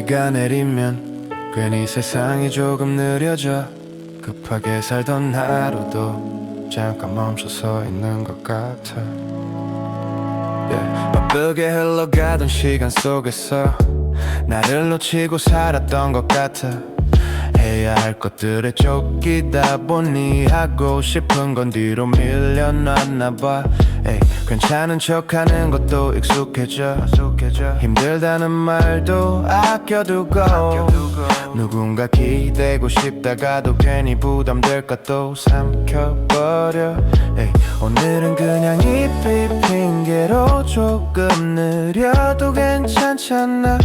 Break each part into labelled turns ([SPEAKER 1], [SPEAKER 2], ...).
[SPEAKER 1] 비가 내리면 괜히 세상이 조금 느려져. 급하게 살던 하루도 잠깐 멈춰서 있는 것 같아. 바쁘게 흘러가던 시간 속에서 나를 놓치고 살았던 것 같아. 해야 할 것들에 쫓기다 보니 하고 싶은 건 뒤로 밀려났나 봐. 괜찮은 척하는 것도 익숙해져. 힘들다는 말도 아껴두고 누군가 기대고 싶다가도 괜히 부담될까 또 삼켜버려. 오늘은 그냥 입이 핑계로 조금 느려도 괜찮잖아.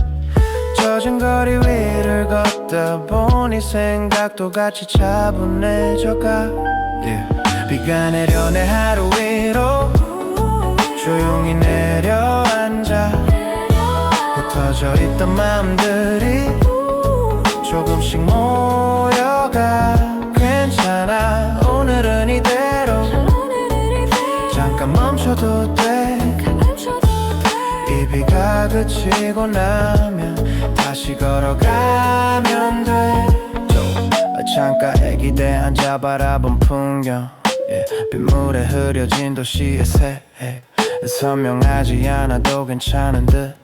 [SPEAKER 1] 젖은 거리 위를 걷다 보니 생각도 같이 차분해져가. 비가 내려내 하루 위로 조용히 내려앉아. 흩어져 있던 마음들이 조금씩 모여가. 괜찮아 오늘은 이대로 잠깐 멈춰도 돼. 이 비가 그치고 나면 다시 걸어가면 돼. 창가에 기대 앉아 바라본 풍경, 빗물에 흐려진 도시의 색. 선명하지 않아도 괜찮은 듯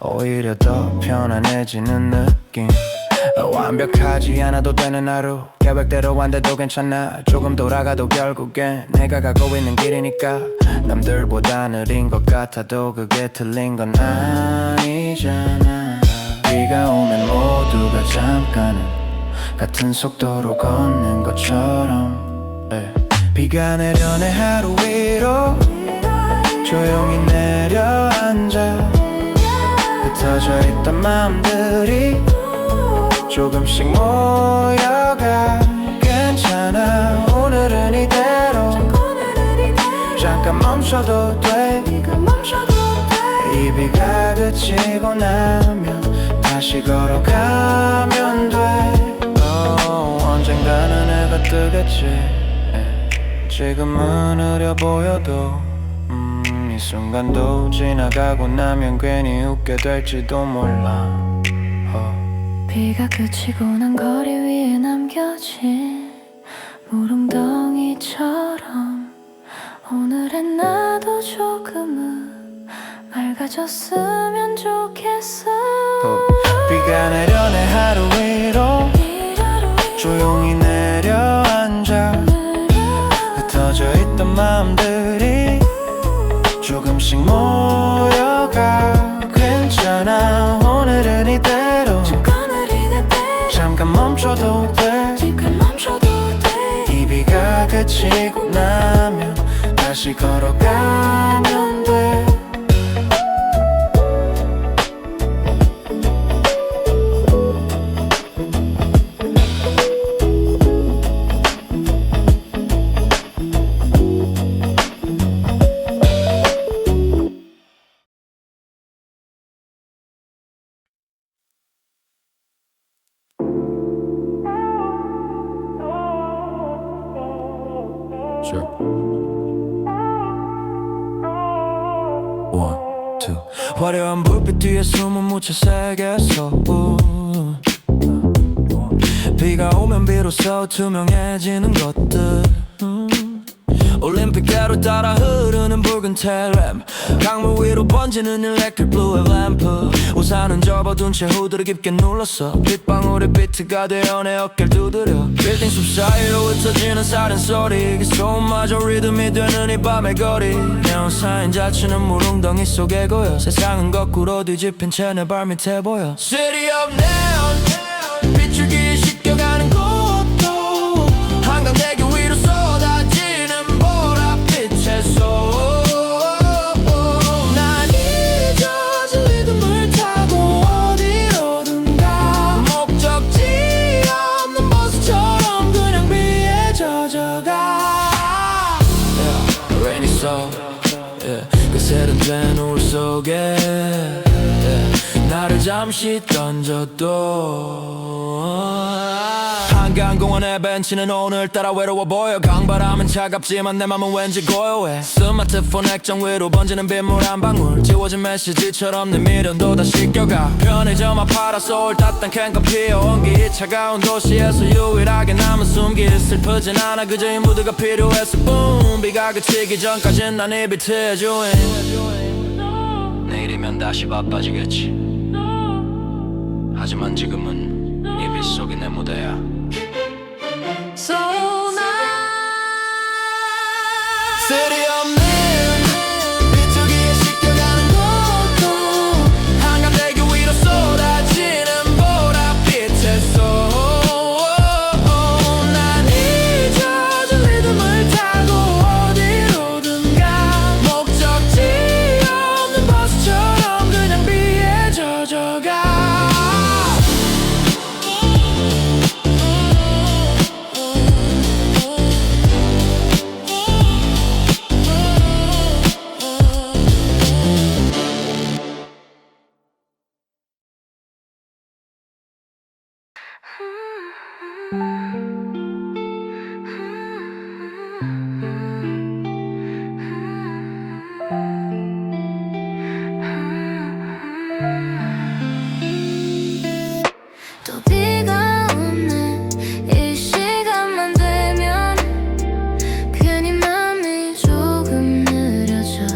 [SPEAKER 1] 오히려 더 편안해지는 느낌. 완벽하지 않아도 되는 하루, 계획대로 안 돼도 괜찮아. 조금 돌아가도 결국엔 내가 가고 있는 길이니까. 남들보다 느린 것 같아도 그게 틀린 건 아니잖아. 비가 오면 모두가 잠깐은 같은 속도로 걷는 것처럼. 비가 내려내 하루 위로 조용히 내려앉아. 흩어져 있던 마음들이 조금씩 모여가. 괜찮아 오늘은 이대로 잠깐 멈춰도 돼. 이 비가 그치고 나면 다시 걸어가면 돼. 언젠가는 해가 뜨겠지. 지금은 흐려 보여도 이 순간도 지나가고 나면 괜히 웃게 될지도 몰라.
[SPEAKER 2] 비가 그치고 난 거리 위에 남겨진 물웅덩이처럼 오늘은 나도 조금은 맑아졌으면 좋겠어.
[SPEAKER 1] 비가 내려내 하루 위로 조용히 내려앉아. 흩어져 있던 마음들이 조금씩 모여가. 괜찮아 오늘은 이대로 잠깐 멈춰도 돼. 이 비가 그치고 나면 다시 걸어가면 돼.
[SPEAKER 3] Sure. 1, 2. 화려한 불빛 뒤에 숨은 묻혀 새겼어. 비가 오면 비로소 투명해지는 것들. 올림픽가로 따라 흐르는 붉은 텔렘, 강물 위로 번지는 일렉트릭 블루의 램프. 우산은 접어둔 채 후드를 깊게 눌렀어. 빗방울이 비트가 되어 내 어깨를 두드려. 빌딩 숲 사이로 흩어지는 사린 소리, 그 소음마저 리듬이 되는 이 밤의 거리. 네온 사인 자치는 물웅덩이 속에 고여. 세상은 거꾸로 뒤집힌 채 내 발밑에 보여. City of Neon, 비추기에 씻겨가는 곳도 한강대교 위로 쏟아지는 보랏빛의 소. 난 이 젖은 리듬을 타고 어디로든 가. 목적지 없는 버스처럼 그냥 비에 젖어가. Rainy soul, 그 세련된 노을 속에 나를 잠시 던져도 한강공원의 벤치는 오늘따라 외로워 보여. 강바람은 차갑지만 내 맘은 왠지 고요해. 스마트폰 액정 위로 번지는 빗물 한 방울, 지워진 메시지처럼 내 미련도 다 씻겨가. 편의점 앞 파라솔 따뜻한 캔커 피어온 기, 차가운 도시에서 유일하게 남은 숨길. 슬프진 않아 그저 이 무드가 필요했어. 붐 비가 그치기 전까진 난 이 비트의 주인. 내일이면 다시 바빠지겠지. 하지만 지금은 이 빛 속이 내 무대야.
[SPEAKER 2] So now
[SPEAKER 3] 쓸이 없는 비투기에 씻겨가는 곳도, 한강대교 위로 쏟아지는 보랏빛에서 난 잊어진 리듬을 타고 어디로든 가. 목적지 없는 버스처럼 그냥 비에 젖어가.
[SPEAKER 2] 또 비가 오는 이 시간만 되면 괜히 맘이 조금 느려져.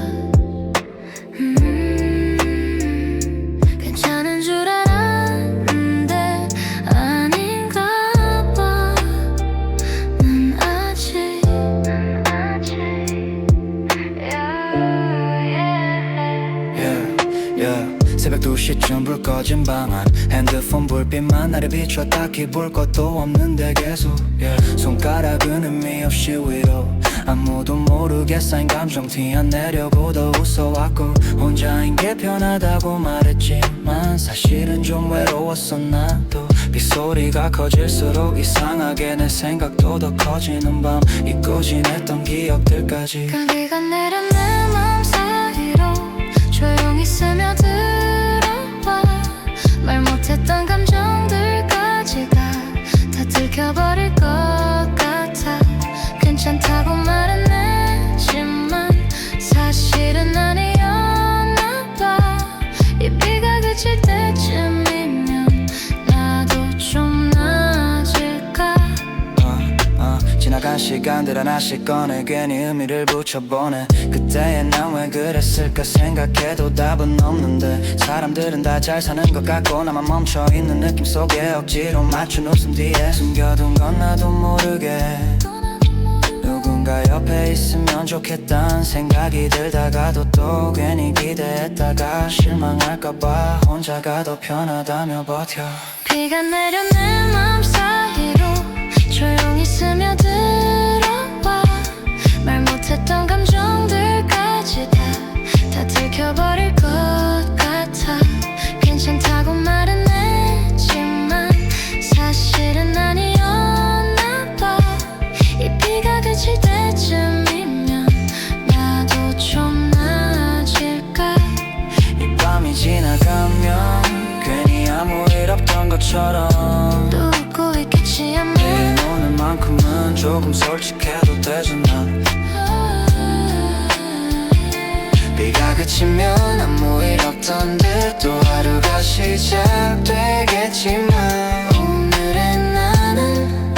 [SPEAKER 2] 괜찮은 줄 알았는데 아닌가 봐. 난 아직
[SPEAKER 4] 새벽 2시쯤 불 꺼진 방 안, 핸드폰 불빛만 나를 비춰 딱히 볼 것도 없는데 계속 손가락은 의미 없이 위로, 아무도 모르게 쌓인 감정 티 안 내려고도 웃어왔고, 혼자인 게 편하다고 말했지만 사실은 좀 외로웠어. 나도 빗소리가 커질수록 이상하게 내 생각도 더 커지는 밤, 잊고 지냈던 기억들까지.
[SPEAKER 2] 감기가 내려 내 맘 사이로 조용히 스며들어와. 말 못했던 감정들까지가 다 들켜버릴 것 같아. 괜찮다고 말은 했지만 사실은 아니었나 봐. 이 비가 그칠 때쯤이면 나도 좀 나아질까.
[SPEAKER 4] 지나간 시간들 하나씩 꺼내 괜히 의미를 붙여보네. 그때의 난 왜 그랬을까 생각해도 답은 없는데, 사람들은 다 잘 사는 것 같고 나만 멈춰있는 느낌 속에 억지로 맞춘 웃음 뒤에 숨겨둔 건 나도 모르게 누군가 옆에 있으면 좋겠단 생각이 들다가도 또 괜히 기대했다가 실망할까봐 혼자가 더 편하다며 버텨.
[SPEAKER 2] 비가 내려 내 맘 사이로 조용히 스며들어와. 말 못했던 감정들까지 다 들켜버릴 것 같아. 괜찮다고 말은 했지만 사실은 아니었나 봐. 이 비가 그칠 때쯤이면 나도 좀 나아질까.
[SPEAKER 4] 이 밤이 지나가면 괜히 아무 일 없던 것처럼
[SPEAKER 2] 또 웃고 있겠지 아마.
[SPEAKER 4] 내일 오늘만큼은 조금 솔직해도 되잖아. 비가 그치면 아무 일 없던 듯 또 하루가 시작되겠지만
[SPEAKER 2] 오늘의 나는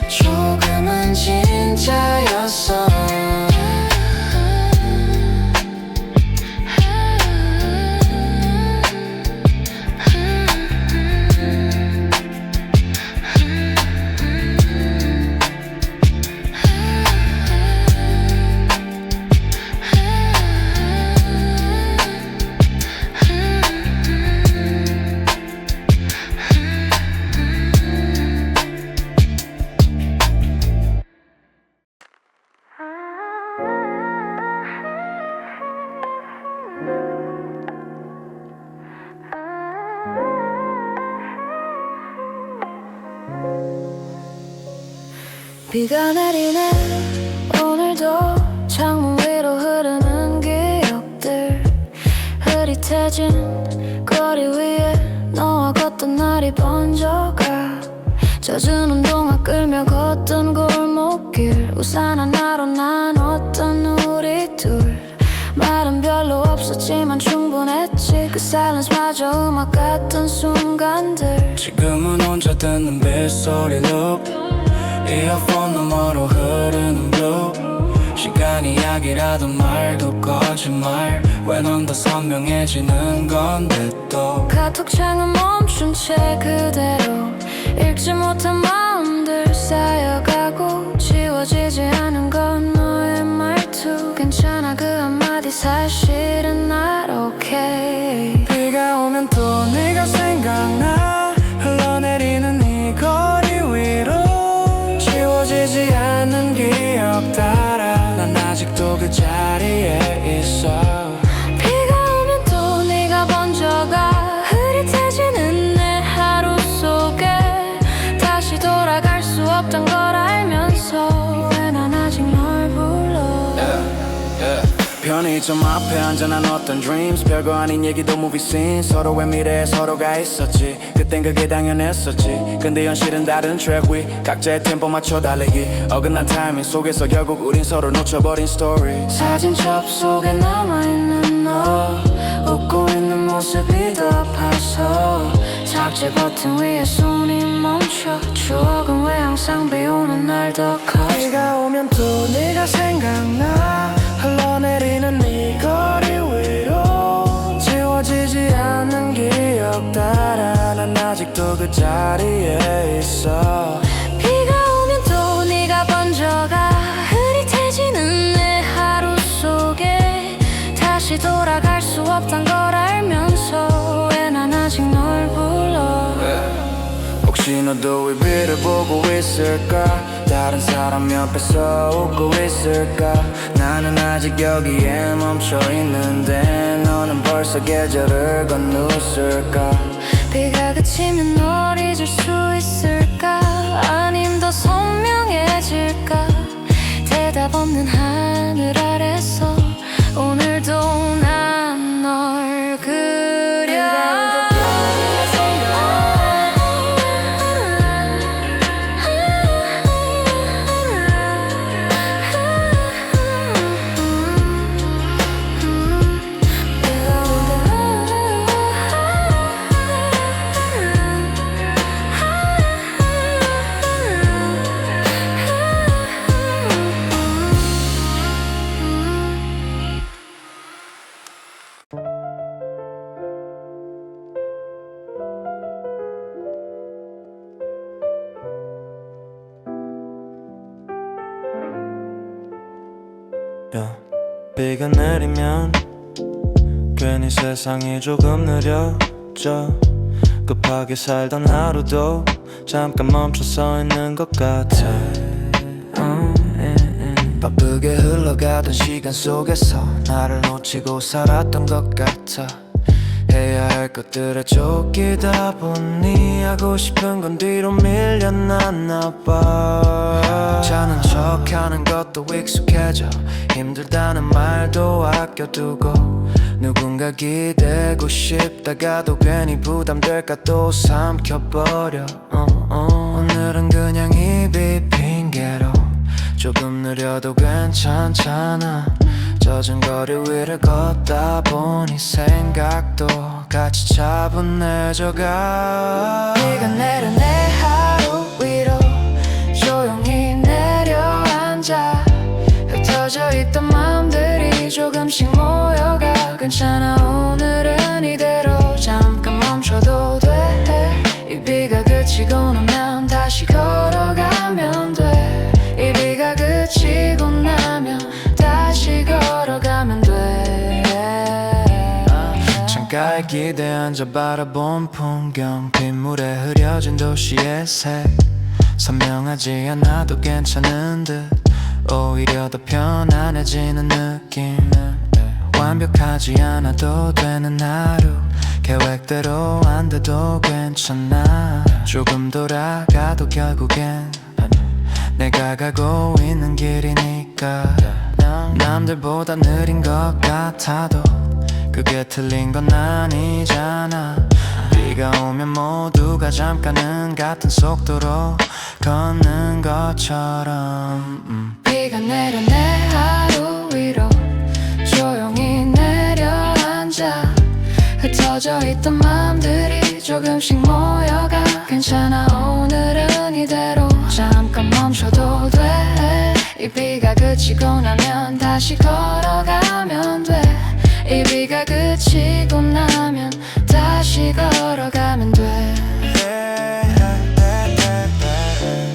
[SPEAKER 4] 조금은 진짜였어.
[SPEAKER 2] 비가 내리네 오늘도 창문 위로 흐르는 기억들. 흐릿해진 거리 위에 너와 걷던 날이 번져가. 젖은 운동화 끌며 걷던 골목길 우산 하나로 나눴던 우리 둘 말은 별로 없었지만 충분했지 그 사이런스마저 음악 같던 순간들
[SPEAKER 4] 지금은 혼자 듣는 빗소리 loop 이어폰 너머로 흐르는 blue 시간이 약이라도 말도 거짓말 왜 넌 더 선명해지는 건데 또
[SPEAKER 2] 카톡창은 멈춘 채 그대로 읽지 못한 마음들 쌓여가고 지워지지 않은 건 너의 말투 괜찮아 그 한마디 사실은 not okay
[SPEAKER 4] 비가 오면 또 네가 생각나 흘러내리는 이 거리 위로 지워지지 않는 기억 따라 난 아직도 그 자리에 있어
[SPEAKER 2] 비가 오면 또 네가 번져가 흐릿해지는 내 하루 속에 다시 돌아갈 수 없던 걸 알면서 왜 난 아직 널 불러
[SPEAKER 4] 편의점 앞에 앉아 나눴던 dreams 별거 아닌 얘기도 movie scene 서로의 미래에 서로가 있었지 그땐 그게 당연했었지 근데 현실은 다른 트랙 위 각자의 템포 맞춰 달리기 어긋난 타이밍 속에서 결국 우린 서로 놓쳐버린 스토리
[SPEAKER 2] 사진 접속에 남아있는 너 웃고 있는 모습이 더 아파서 삭제 버튼 위에 손이 멈춰 추억은 왜 항상 비오는 날 더 커져
[SPEAKER 4] 비가 오면 또 네가 생각나 흘러내리는 이 거리 위로 지워지지 않는 기억 따라 난 아직도 그 자리에 있어
[SPEAKER 2] 비가 오면 또 네가 번져가 흐릿해지는 내 하루 속에 다시 돌아갈 수 없단 걸 알면서 왜 난 아직 널 불러
[SPEAKER 4] 혹시 너도 이 비를 보고 있을까 다른 사람 옆에서 웃고 있을까 나는 아직 여기에 멈춰있는데 너는 벌써 계절을 건넜을까
[SPEAKER 2] 비가 그치면 널 잊을 수 있을까 아님 더 선명해질까 대답 없는 하늘 아래서 오늘도 난 널 그려
[SPEAKER 3] 비가 내리면 괜히 세상이 조금 느려져 급하게 살던 하루도 잠깐 멈춰 서 있는 것 같아
[SPEAKER 4] 바쁘게 흘러가던 시간 속에서 나를 놓치고 살았던 것 같아 해야 할 것들에 쫓기다 보니 하고 싶은 건 뒤로 밀려났나 봐 자는 척하는 것도 익숙해져 힘들다는 말도 아껴두고 누군가 기대고 싶다가도 괜히 부담될까 또 삼켜버려 오늘은 그냥 입이 핑계로 조금 느려도 괜찮잖아 젖은 거리 위를 걷다 보니 생각도 같이 차분해져가
[SPEAKER 2] 비가 내려 내 하루 위로 조용히 내려앉아 흩어져 있던 마음들이 조금씩 모여가 괜찮아 오늘은 이대로 잠깐 멈춰도 돼 이 비가 그치고 나면 다시 걸어가면 돼 이 비가 그치고 나면 다시 걸어가면 돼
[SPEAKER 4] 창가에 기대 앉아 바라본 풍경 빗물에 흐려진 도시의 색 선명하지 않아도 괜찮은 듯 오히려 더 편안해지는 느낌 완벽하지 않아도 되는 하루 계획대로 안 돼도 괜찮아 조금 돌아가도 결국엔 내가 가고 있는 길이니까 남들보다 느린 것 같아도 그게 틀린 건 아니잖아
[SPEAKER 1] 비가 오면 모두가 잠깐은 같은 속도로 걷는 것처럼
[SPEAKER 2] 비가 내려 내 하루 위로 조용히 내려앉아 흩어져 있던 맘들이 조금씩 모여가 괜찮아 오늘은 이대로 잠깐 멈춰도 돼 이 비가 그치고 나면 다시 걸어가면 돼 이 비가 그치고 나면 다시 걸어가면 돼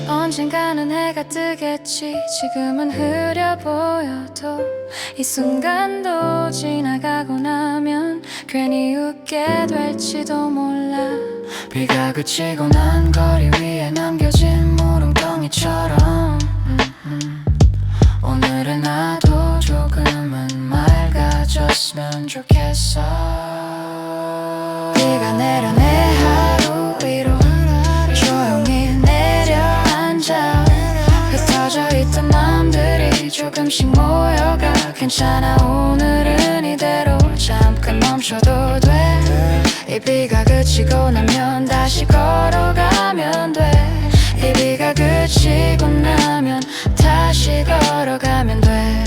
[SPEAKER 2] 언젠가는 해가 뜨겠지 지금은 흐려 보여도 이 순간도 지나가고 나면 괜히 웃게 될지도 몰라 비가 그치고 난 거리 위에 남겨진 물웅덩이처럼 오늘은 나도 조금은 맑아졌으면 좋겠어 비가 내려 내 하루 위로 조용히 내려앉아 흩어져 있던 맘들이 조금씩 모여가 괜찮아 오늘은 이대로 잠깐 멈춰도 돼 이 비가 그치고 나면 다시 걸어가면 돼 이 비가 그치고 나면 다시 걸어가면 돼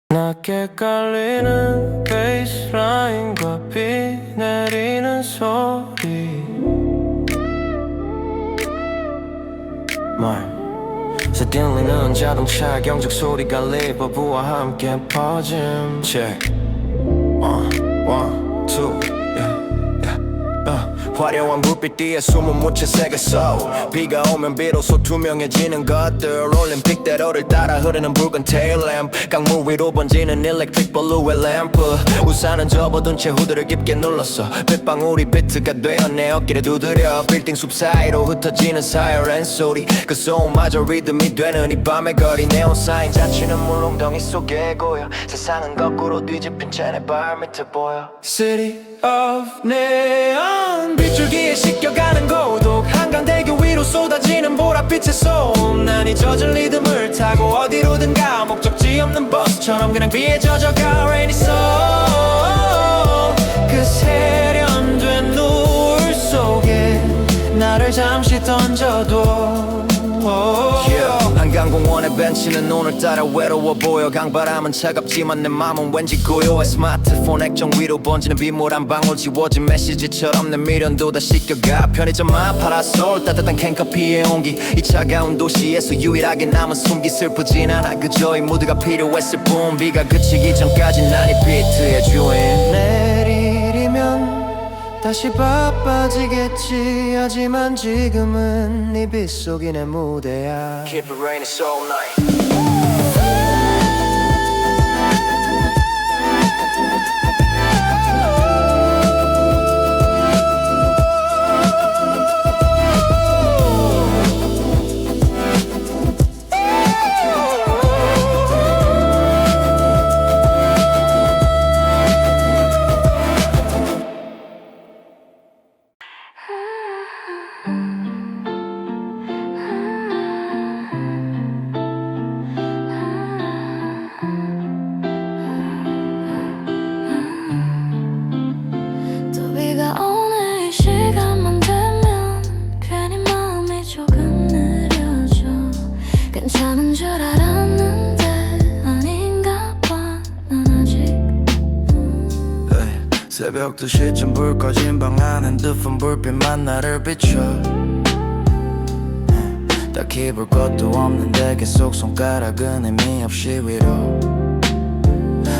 [SPEAKER 1] 낮게 깔리는 베이스라인과 비 내리는 소리 새 들리는 자동차 경적 소리가 리버브와 함께 퍼짐 Check One, two, 화려한 불빛 뒤에 숨은 묻혀 새겼어 비가 오면 비로소 투명해지는 것들 올림픽대로를 따라 흐르는 붉은 테일램프 강물 위로 번지는 일렉트릭 블루의 램프 우산은 접어둔 채 후드를 깊게 눌렀어 빗방울이 비트가 되어 내 어깨를 두드려 빌딩 숲 사이로 흩어지는 사이렌 소리 그 소음마저 리듬이 되는 이 밤의 거리 네온 사인 자취는 물웅덩이 속에 고여 세상은 거꾸로 뒤집힌 채 내 발밑에 보여 City of Neon 빗줄기에 씻겨가는 고독 한강대교 위로 쏟아지는 보랏빛의 소음 난 이 젖은 리듬을 타고 어디로든 가 목적지 없는 버스처럼 그냥 비에 젖어가 Rainy Soul 그 세련된 노을 속에 나를 잠시 던져도 한강공원의 벤치는 오늘따라 외로워 보여 강바람은 차갑지만 내 맘은 왠지 고요해 스마트폰 액정 위로 번지는 빗물 한 방울 지워진 메시지처럼 내 미련도 다 씻겨가 편의점 앞 파라솔 따뜻한 캔커피의 온기 이 차가운 도시에서 유일하게 남은 숨기 슬프진 않아 그저 이 무드가 필요했을 뿐 비가 그치기 전까지 난 이 비트의 주인 내일이면 다시 바빠지겠지 하지만 지금은 네 빗속이 내 무대야 Keep it raining so night
[SPEAKER 2] 괜찮은 줄 알았는데 아닌가 봐 난 아직
[SPEAKER 1] 새벽 2시쯤 불 꺼진 방 안 핸드폰 불빛만 나를 비춰 딱히 볼 것도 없는데 계속 손가락은 의미 없이 위로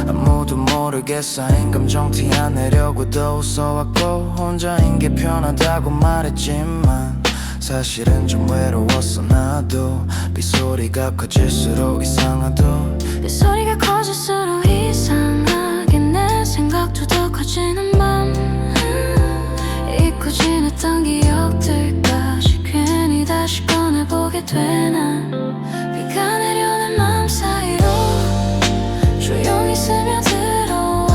[SPEAKER 1] 아무도 모르게 쌓인 감정 티 안 내려고도 웃어왔고 혼자인 게 편하다고 말했지만 사실은 좀 외로웠어 나도 빗소리가 커질수록 이상하도
[SPEAKER 2] 빗소리가 커질수록 이상하게 내 생각도 더 커지는 밤 잊고 지냈던 기억들까지 괜히 다시 꺼내보게 되나 비가 내려는 맘 사이로 조용히 스며들어와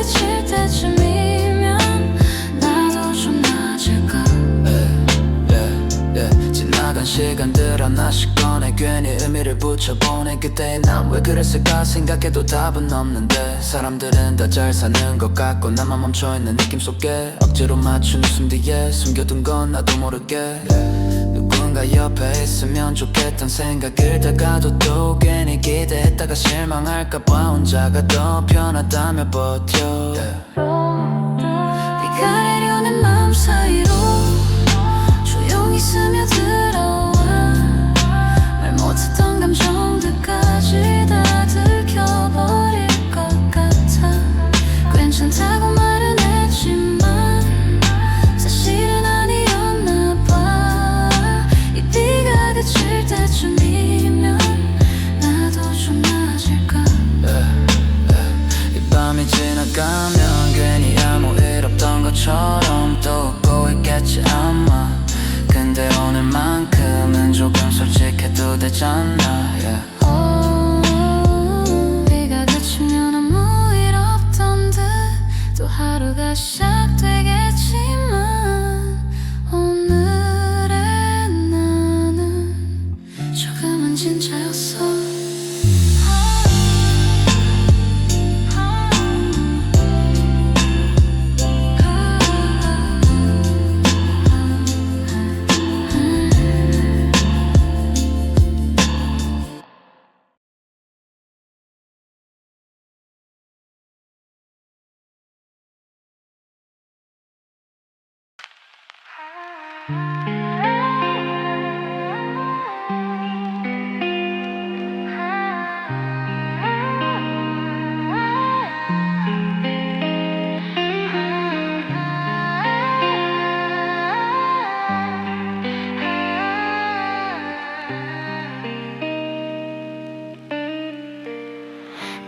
[SPEAKER 2] 그칠 때쯤이면 나도 좀 나아질까.
[SPEAKER 3] 지나간 시간들 하나씩 꺼내 괜히 의미를 붙여보내 그때 난 왜 그랬을까 생각해도 답은 없는데 사람들은 다 잘 사는 것 같고 나만 멈춰있는 느낌 속에 억지로 맞춘 웃음 뒤에 숨겨둔 건 나도 모르게 누군가 옆에 있으면 좋겠단 생각을 다가도 또 괜히 기대했다가 실망할까봐 혼자가 더 편하다며 버텨
[SPEAKER 2] 비가 내려오는 마음 사이로 조용히 스며들어와 말 못했던 감정들까지 다 들켜버릴 것 같아. 괜찮다고 말은 했지만 사실은 아니었나 봐. 이 비가 그칠 때쯤이면 나도 좀 나아질까.
[SPEAKER 3] 이 밤이 지나가면 괜히 아무 일 없던 것처럼 또 웃고 있겠지 아마 근데 오늘만큼은 조금 솔직해도 되잖아
[SPEAKER 2] 비가 그치면 아무 일 없던 듯 또 하루가 시작되겠지만 오늘의 나는 조금은 진짜였어.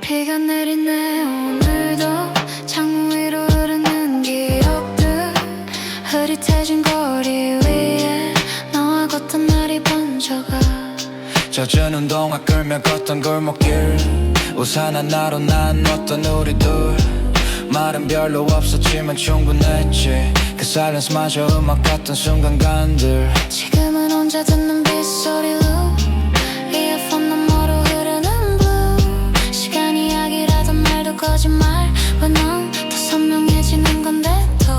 [SPEAKER 2] 비가 내리네 오늘도 창문 위로 흐르는 기억들 흐릿해진 거리 위에 너와 걷던 날이 번져가
[SPEAKER 3] 젖은 운동화 끌며 걷던 골목길 우산 하나로 나눴던 우리 둘 말은 별로 없었지만 충분했지 그 사이렌스마저 음악 같던 순간간들
[SPEAKER 2] 지금은 혼자 듣는 빗소리로 이어폰 너머로 흐르는 blue 시간 이야기라던 말도 거짓말 왜 넌 더 선명해지는 건데 또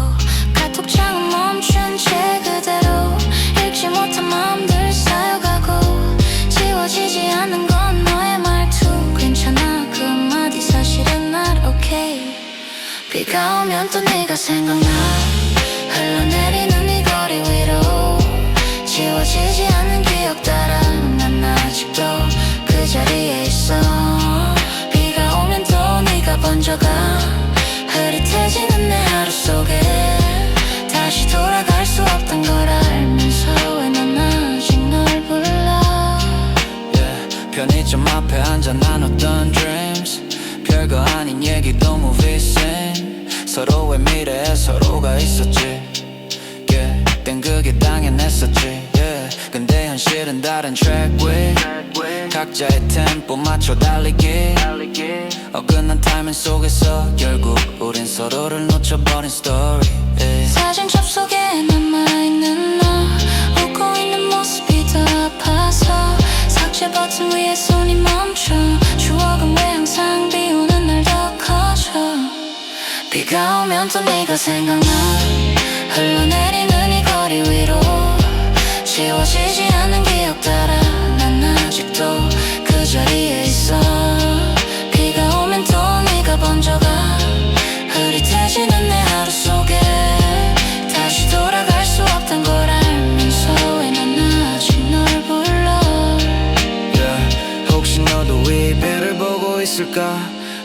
[SPEAKER 2] 카톡창은 멈춘 채 그대로 읽지 못한 마음들 쌓여가고 지워지지 않는 건 너의 말투 괜찮아 그 한마디 사실은 not okay 비가 오면 또 네가 생각나 흘러내리는 이 거리 위로 지워지지 않는 기억 따라 난 아직도 그 자리에 있어 비가 오면 또 네가 번져가 흐릿해지는 내 하루 속에 다시 돌아갈 수 없던 걸 알면서 왜 난 아직 널 불러
[SPEAKER 3] 편의점 앞에 앉아 나눴던 dreams 별거 아닌 얘기도 movies in 서로의 미래에 서로가 있었지 땐 그게 당연했었지 근데 현실은 다른 track with 각자의 템포 맞춰 달리기 어긋난 타이밍 속에서 결국 우린 서로를 놓쳐버린 스토리
[SPEAKER 2] 사진 접속에 남아있는 너 웃고 있는 모습이 더 아파서 삭제 버튼 위에 손이 멈춰 추억은 왜 항상 비 오는 날 더 커져 비가 오면 또 네가 생각나 흘러내리는 이 거리 위로 지워지지 않는 기억 따라 난 아직도 그 자리에 있어 비가 오면 또 네가 번져가 흐릿해지는 내 하루 속에 다시 돌아갈 수 없단 걸 알면서 왜 난 아직 널 불러
[SPEAKER 3] 혹시 너도 이 비를 보고 있을까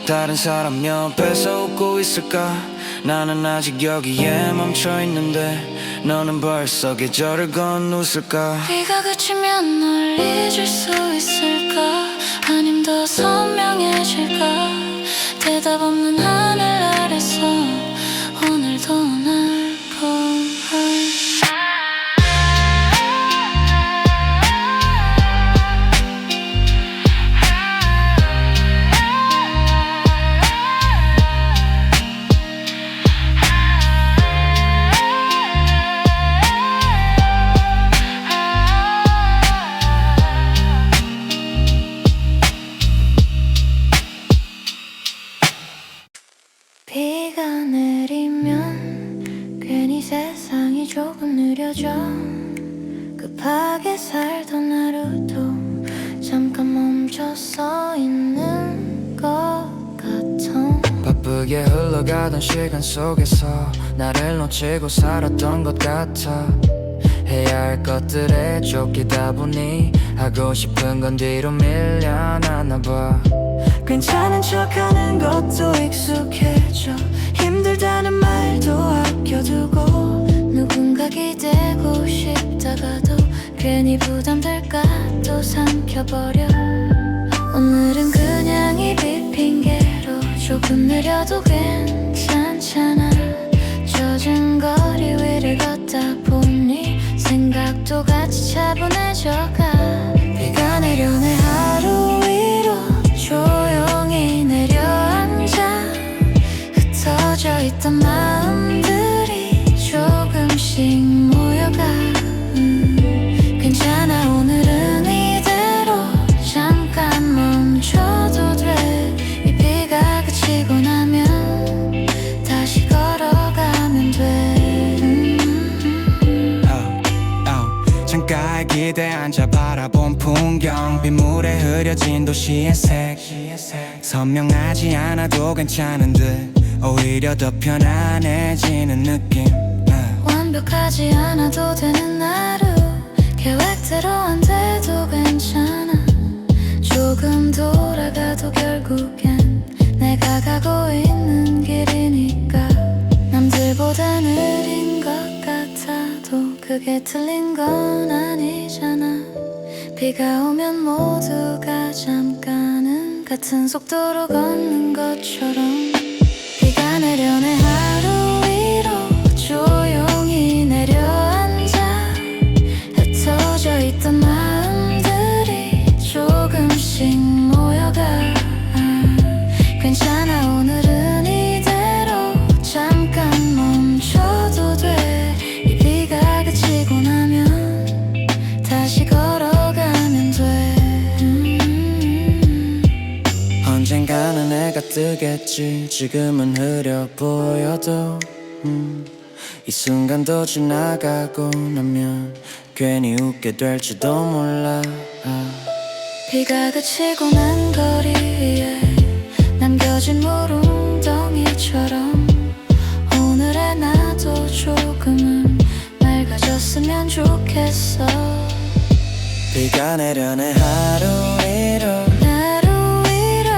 [SPEAKER 3] 다른 사람 옆에서 웃고 있을까 나는 아직 여기에 멈춰있는데 너는 벌써 계절을 건너을까
[SPEAKER 2] 비가 그치면 널 잊을 수 있을까 아님 더 선명해질까 대답 없는 하늘 아래서 오늘도 날 보아 않으면 괜히 세상이 조금 느려져. 급하게 살던 하루도 잠깐 멈춰서 있는 것 같아.
[SPEAKER 3] 바쁘게 흘러가던 시간 속에서 나를 놓치고 살았던 것 같아. 해야 할 것들에 쫓기다 보니 하고 싶은 건 뒤로 밀려나나 봐.
[SPEAKER 2] 괜찮은 척하는 것도 익숙해져. 힘들다는 말도 아껴두고 누군가 기대고 싶다가도 괜히 부담될까 또 삼켜버려. 오늘은 그냥 입이 핑계로 조금 느려도 괜찮잖아. 젖은 거리 위를 걷다 보니 생각도 같이 차분해져가. 비가 내려내 하루 위로 조용히 내려앉아. 흩어져 있던 마음들이 조금씩 모여가. 괜찮아 오늘은 이대로 잠깐 멈춰도 돼. 이 비가 그치고 나면 다시 걸어가면 돼.
[SPEAKER 4] 창가에 기대 앉아 바라본 풍경, 빗물에 흐려진 도시의 색. 선명하지 않아도 괜찮은 듯 오히려 더 편안해지는 느낌.
[SPEAKER 2] 완벽하지 않아도 되는 하루, 계획대로 안 돼도 괜찮아. 조금 돌아가도 결국엔 내가 가고 있는 길이니까. 남들보다 느린 것 같아도 그게 틀린 건 아니잖아. 비가 오면 모두가 잠깐은 같은 속도로 걷는 것처럼. 비가 내려내 하루 위로 조용히 내려앉아. 흩어져 있던 마음들이 조금씩 모여가. 괜찮아 오늘은 이대로 잠깐 멈춰도 돼. 이 비가 그치고 나면 다시 걸어가면 돼.
[SPEAKER 3] 언젠가는 해가 뜨겠지. 지금은 흐려 보여도 이 순간도 지나가고 나면 괜히 웃게 될지도 몰라.
[SPEAKER 2] 비가 그치고 난 거리 위에 남겨진 물웅덩이처럼 오늘의 나도 조금은 맑아졌으면 좋겠어.
[SPEAKER 3] 비가 내려내 하루 위로
[SPEAKER 2] 하루 위로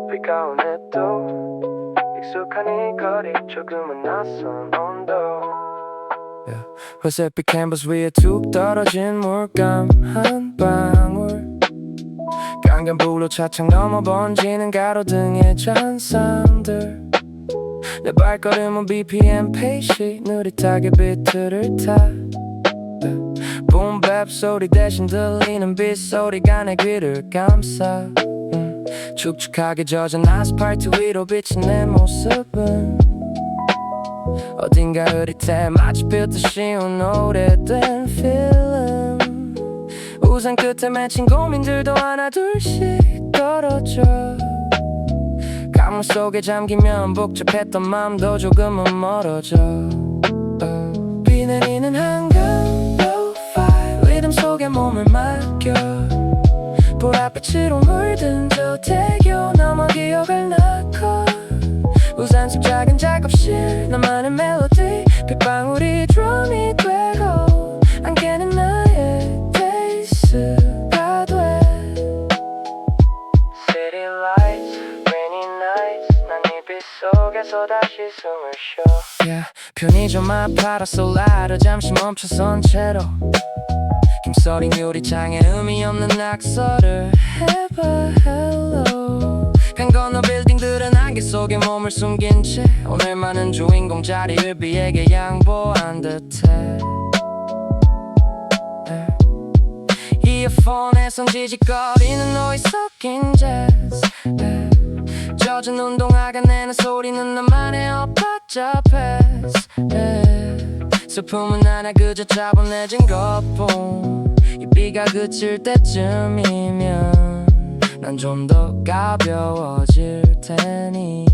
[SPEAKER 3] 비가 오네 또 익숙한 이 거리 조금은 낯선 온도. 회색빛 캔버스 위에 툭 떨어진 물감 한 방울. 강변북로 차창 넘어 번지는 가로등의 잔상들. 내 발걸음은 BPM 페이시 느릿하게 비트를 타. 붐밥 소리 대신 들리는 빗소리가 내 귀를 감싸. 축축하게 젖은 아스팔트 위로 비친 내 모습은 어딘가 흐릿해 마치 빌드 쉬운 오래된 필름. 우산 끝에 맺힌 고민들도 하나 둘씩 떨어져. 감물 속에 잠기면 복잡했던 맘도 조금은 멀어져. 비 내리는 한강 lo-fi 리듬 속에 몸을 맡겨. 보랏빛으로 물든 저 대교 넘어 기억을 낳고. 우산 속 작은 작업실 나만의 멜로디 빗방울이 드럼이 되고 안개는 나의 베이스가 돼. City lights, rainy nights 난 이 빛 속에서 다시 숨을 쉬어. Yeah, 편의점 앞 파라솔 아래 잠시 멈춰선 채로 김서린 유리창에 의미 없는 낙서를 해봐 hello. 공기 속에 몸을 숨긴 채 오늘만은 주인공 자리를 비에게 양보한 듯해. 이어폰에선 지직거리는 노이즈 섞인 재즈. 젖은 운동화가 내는 소리는 나만의 엇박잡해스. 슬픔은 하나 그저 차분해진 것뿐. 이 비가 그칠 때쯤이면 난 좀 더 가벼워질 테니.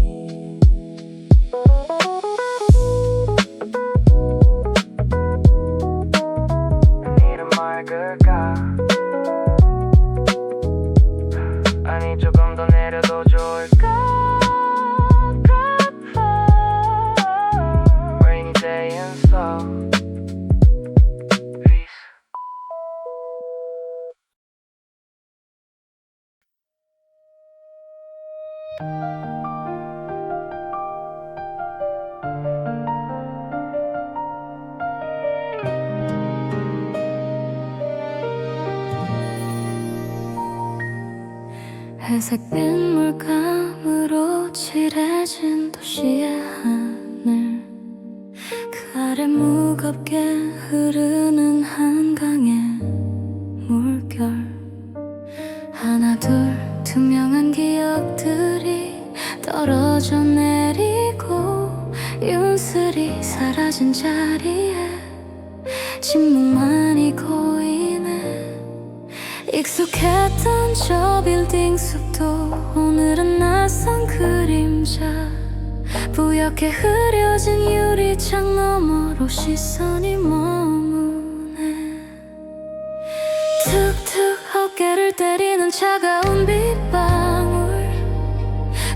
[SPEAKER 3] 내일은 맑을까? 아니 조금 더 내려도 좋을까? Rainy day and so peace.
[SPEAKER 2] 회색빛 물감으로 칠해진 도시의 하늘, 그 아래 무겁게 흐르는 한강의 물결. 하나 둘 투명한 기억들이 떨어져 내리고 윤슬이 사라진 자리에 침묵만이 고이네. 익숙했던 저 빌딩 숲도 오늘은 낯선 그림자. 뿌옇게 흐려진 유리창 너머로 시선이 머무네. 툭툭 어깨를 때리는 차가운 빗방울,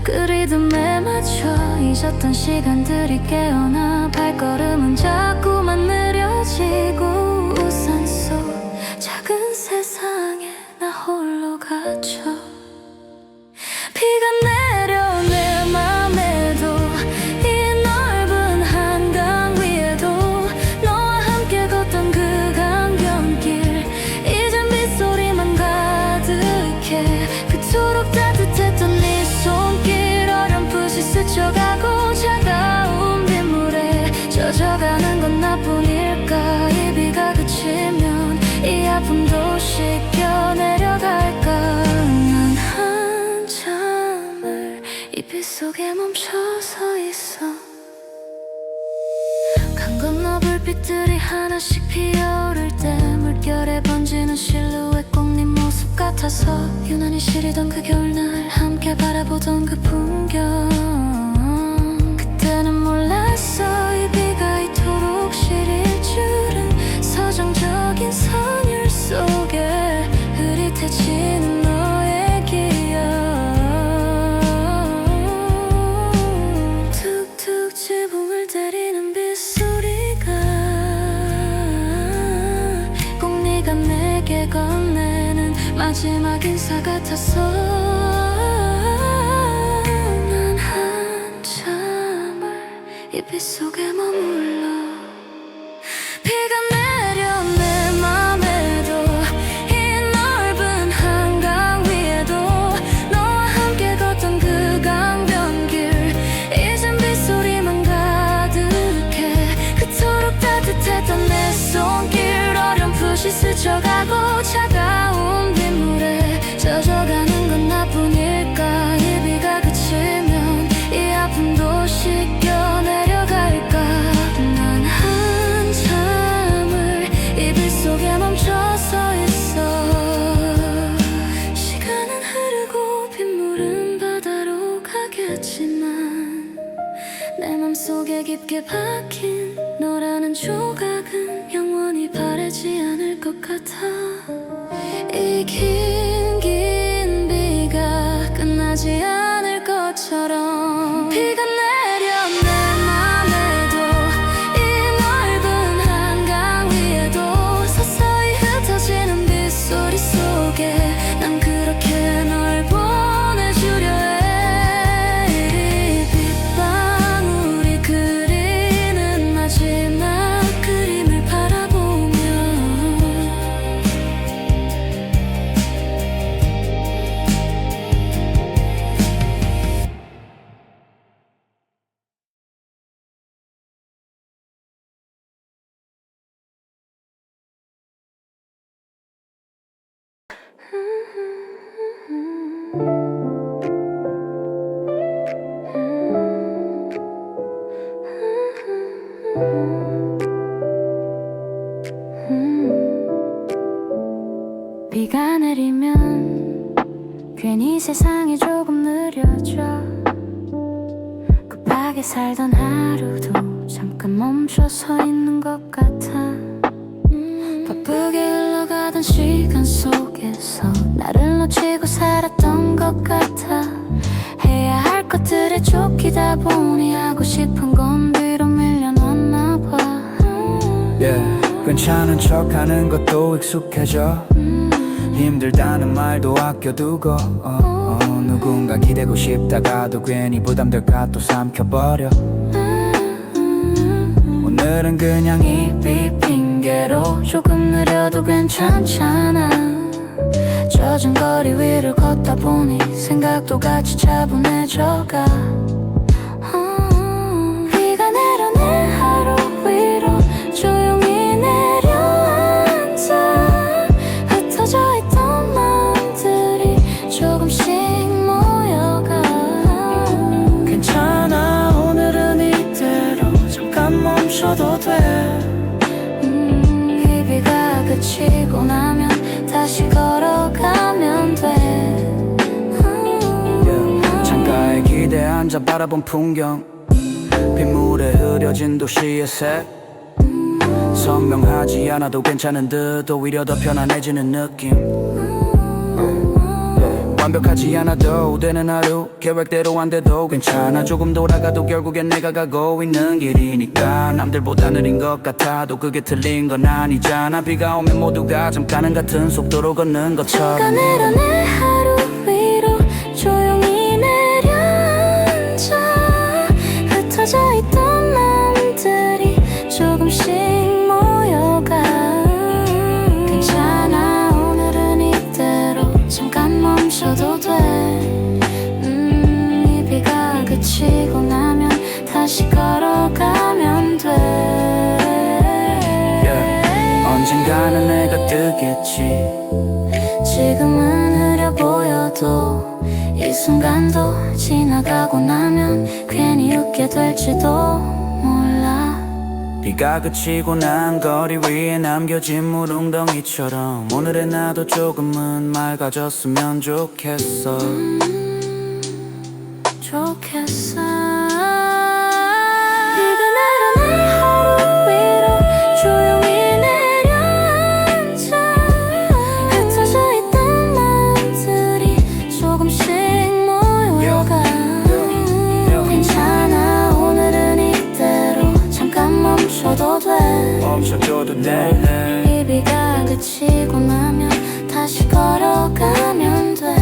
[SPEAKER 2] 그 리듬에 맞춰 잊었던 시간들이 깨어나. 발걸음은 자꾸만 느려지고 우산 속 작은 세상에 나 홀로 갇혀. 비가 내려 내 맘에도 이 넓은 한강 위에도 너와 함께 걷던 그 강변길, 이젠 빗소리만 가득해. 그토록 따뜻했던 네 손길 어렴풋이 스쳐가고 차가운 빗물에 젖어가는 건 나뿐일까? 이 비가 그치면 이 아픔도 씻겨 내려갈까? 난 한참을 이 빛 속에 멈춰서 있어. 강 건너 불빛들이 하나씩 피어오를 때 물결에 번지는 실루엣 꼭 네 모습 같아서. 유난히 시리던 그 겨울날 함께 바라보던 그 풍경, 그때는 몰랐어 이 비가 이토록 시릴 줄은. 서정적인 선율 속에 흐릿해지는 너의 기억, 툭툭 지붕을 때리는 빗소리가 꼭 네가 내게 건네는 마지막 인사 같았어. 난 한참을 이 빛 속에 머물러. 비가 내려 내 맘에도 이 넓은 한강 위에도 너와 함께 걷던 그 강변길, 이젠 빗소리만 가득해. 그토록 따뜻했던 내 손길 어렴풋이 스쳐가고 차가운 빗물에 젖어가는 건 나뿐일까? 이 비가 그치면 이 아픔도 씻겨 내려갈까? 난 한참을 이 빛 속에 멈춰서 있어. 시간은 흐르고 빗물은 바다로 가겠지만 내 맘속에 깊게 박힌 너라는 조각은 영원히 바래지 않을 것 같아. 이 긴 비가 끝나지 않을 것처럼. 비가 내려 내 맘에도 이 넓은 한강 위에도 서서히 흩어지는 빗소리 속에 난 그렇게 널 보내주려 해. 이 빗방울이 그리는 마지막 그림을 바라보며 행복하게 살던 하루도 잠깐 멈춰 서 있는 것 같아. 바쁘게 흘러가던 시간 속에서 나를 놓치고 살았던 것 같아. 해야 할 것들에 쫓기다 보니 하고 싶은 건 뒤로 밀려놨나 봐.
[SPEAKER 4] 괜찮은 척하는 것도 익숙해져. 힘들다는 말도 아껴두고 누군가 기대고 싶다가도 괜히 부담될까 또 삼켜버려. 오늘은 그냥 입이 핑계로 조금 느려도 괜찮잖아. 젖은 거리 위를 걷다 보니 생각도 같이 차분해져가. 비가 내려 내 하루 위로 조용히 내려앉아. 흩어져 있던 마음들이 조금씩 모여가. 괜찮아 오늘은 이대로 잠깐 멈춰도 돼.
[SPEAKER 2] 이 비가 그치고 나면 다시 걸어가면 돼.
[SPEAKER 4] 창가에 기대 앉아 바라본 풍경, 빗물에 흐려진 도시의 색. 선명하지 않아도 괜찮은 듯 오히려 더 편안해지는 느낌. 완벽하지 않아도 되는 하루, 계획대로 안 돼도 괜찮아. 조금 돌아가도 결국엔 내가 가고 있는 길이니까. 남들보다 느린 것 같아도 그게 틀린 건 아니잖아. 비가 오면 모두가 잠깐은 같은 속도로 걷는 것처럼.
[SPEAKER 2] 비가 내려 내 하루 위로 조용히 내려앉아. 흩어져 있던 마음들이 조금씩 모여가. 괜찮아 오늘은 이대로 잠깐 멈춰도 돼. 이 비가 그치고 나면 다시 걸어가면 돼.
[SPEAKER 4] 언젠가는 내가 뜨겠지.
[SPEAKER 2] 지금은 흐려 보여도 이 순간도 지나가고 나면 괜히 웃게 될지도 몰라.
[SPEAKER 4] 비가 그치고 난 거리 위에 남겨진 물웅덩이처럼 오늘의 나도 조금은 맑아졌으면 좋겠어.
[SPEAKER 2] 좋겠어. 비가 내려 내 하루 위로 조용히 내려앉아. 흩어져 있던 마음들이 조금씩 모여가. 괜찮아 오늘은 이대로 잠깐 멈춰도 돼.
[SPEAKER 4] 멈춰줘도 돼.
[SPEAKER 2] 이 비가 그치고 나면 다시 걸어가면 돼.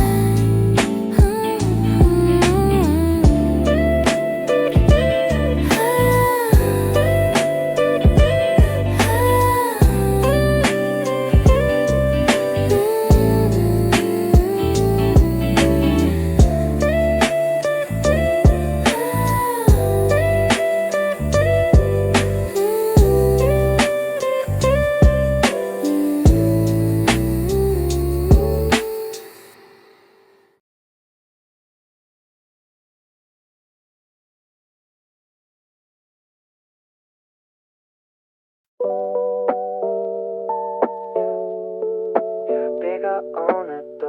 [SPEAKER 3] 비가 오네 또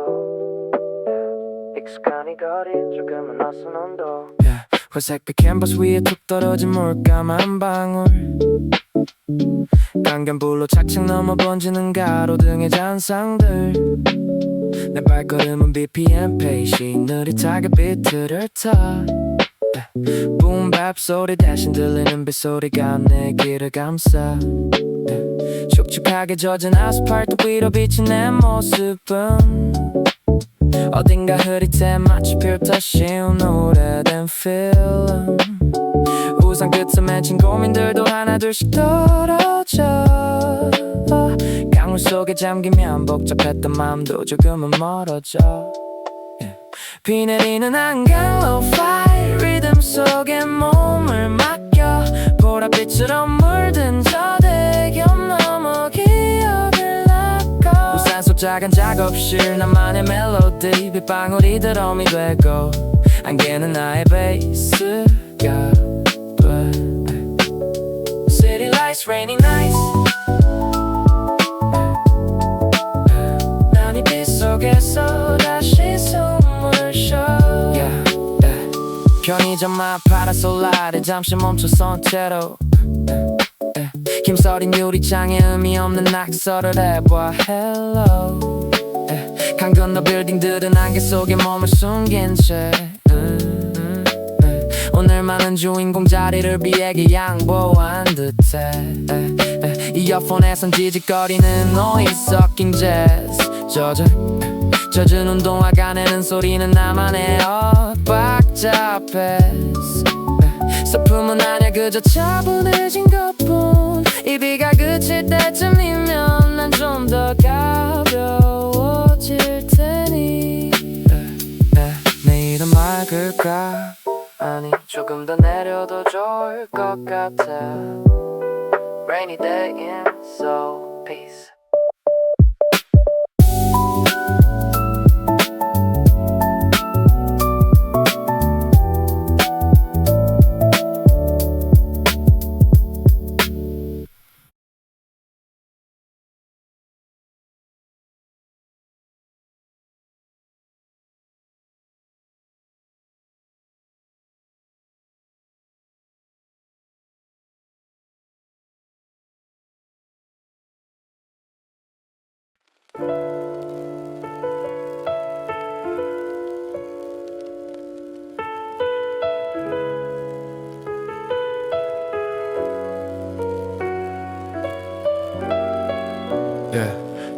[SPEAKER 3] 익숙한 이 거리 조금은 낯선 온도. 회색빛 캔버스 위에 툭 떨어진 물감 한 방울. 강변불로 착착 넘어 번지는 가로등의 잔상들. 내 발걸음은 BPM 페이시 느릿하게 비트를 타. 붐밥 소리 대신 들리는 빗소리가 내 귀를 감싸. 축축하게 젖은 아스팔트 위로 비친 내 모습은 어딘가 흐릿해 마치 필터 씌운 오래된 필름. 우산 끝에 맺힌 고민들도 하나둘씩 떨어져. 강물 속에 잠기면 복잡했던 마음도 조금은 멀어져. 비 내리는 한강 lo-fi 리듬 속에 몸을 맡겨. 보랏빛으로 물든 저 대견 넘어 기억을 낚아. 우산 속 작은 작업실 나만의 멜로디. 빗방울이 드럼이 되고 안개는 나의 베이스가 돼. City lights, rainy nights. 난 이 빛 속에서 다시 숨을 쉬어. 편의점 앞 파라솔라를 잠시 멈춰선 채로 김서린 유리창에 의미 없는 낙서를 해봐 hello 강 건너 빌딩들은 안개 속에 몸을 숨긴 채 오늘만은 주인공 자리를 비에게 양보한 듯해 이어폰에선 지직거리는 노이 섞인 재즈 젖은 운동화가 내는 소리는 나만의 엇박자 패스 서품은 아냐 그저 차분해진 것뿐 이 비가 그칠 때쯤이면 난 좀 더 가벼워질 테니 내일은 맑을까 아니 조금 더 내려도 좋을 것 같아 Rainy day in so peace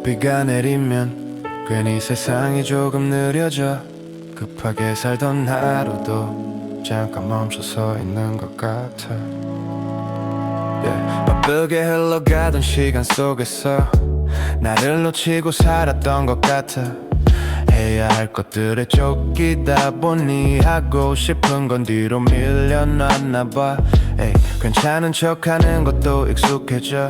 [SPEAKER 5] 비가 내리면 괜히 세상이 조금 느려져 급하게 살던 하루도 잠깐 멈춰서 있는 것 같아 바쁘게 흘러가던 시간 속에서 나를 놓치고 살았던 것 같아 해야 할 것들에 쫓기다 보니 하고 싶은 건 뒤로 밀려났나 봐 괜찮은 척하는 것도 익숙해져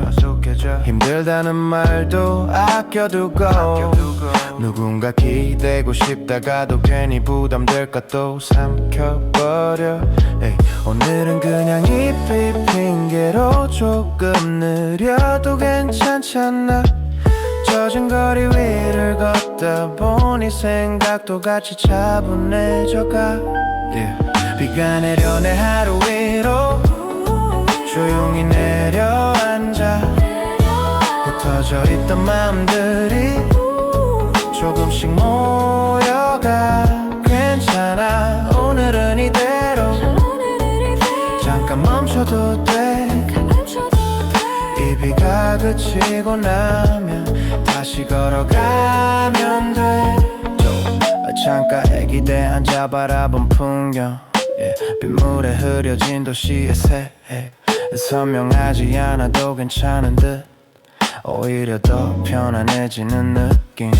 [SPEAKER 5] 힘들다는 말도 아껴두고 누군가 기대고 싶다가도 괜히 부담될까 또 삼켜버려 오늘은 그냥 이 핑계로 조금 느려도 괜찮잖아 젖은 거리 위를 걷다 보니 생각도 같이 차분해져가 비가 내려 내 하루 위로 조용히 내려앉아 흩어져 있던 마음들이 조금씩 모여가 괜찮아 오늘은 이대로 잠깐 멈춰도 돼 이 비가 그치고 나면 다시 걸어가면 돼 창가에 기대 앉아 바라본 풍경 빗물에 흐려진 도시의 새 선명하지 않아도 괜찮은 듯 오히려 더 편안해지는 느낌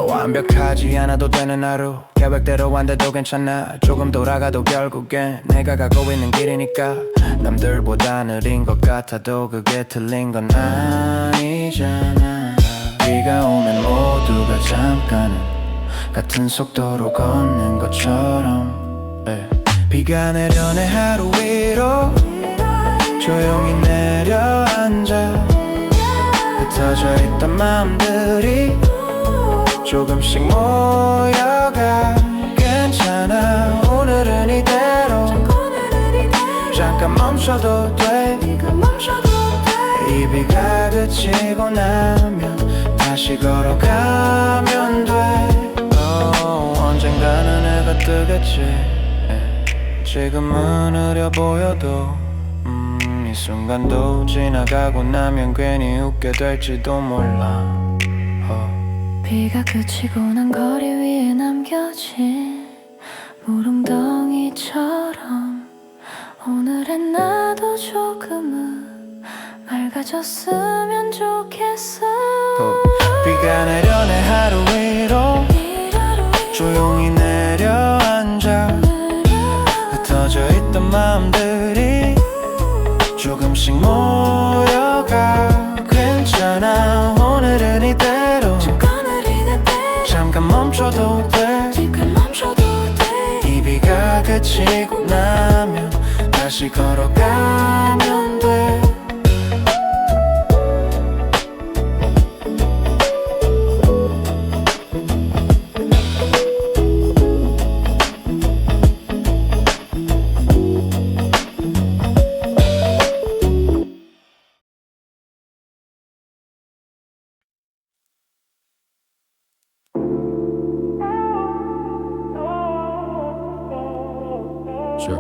[SPEAKER 5] 완벽하지 않아도 되는 하루 계획대로 안 돼도 괜찮아 조금 돌아가도 결국엔 내가 가고 있는 길이니까 남들보다 느린 것 같아도 그게 틀린 건 아니잖아 비가 오면 모두가 잠깐은 같은 속도로 걷는 것처럼 비가 내려 내 하루 위로 조용히 내려앉아 흩어져 있던 마음들이 조금씩 모여가 괜찮아 오늘은 이대로 잠깐 멈춰도 돼 이 비가 그치고 나면 다시 걸어가면 돼 언젠가는 해가 뜨겠지 지금은 흐려 보여도 이 순간도 지나가고 나면 괜히 웃게 될지도 몰라
[SPEAKER 2] 비가 그치고 난 거리 위에 남겨진 물웅덩이처럼 오늘은 나도 조금은 맑아졌으면 좋겠어
[SPEAKER 5] 비가 내려 내 하루 위로 조용히 내려앉아 흩어져 있던 마음들이 조금씩 모여가 괜찮아 오늘은 이대로 잠깐 멈춰도 돼 이 비가 그치고 나면 다시 걸어가면 돼 Sure.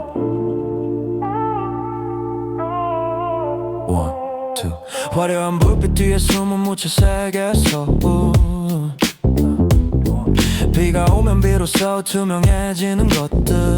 [SPEAKER 3] One, two. 화려한 불빛 뒤에 숨은 묻혀 새겼어. 비가 오면 비로소 투명해지는 것들.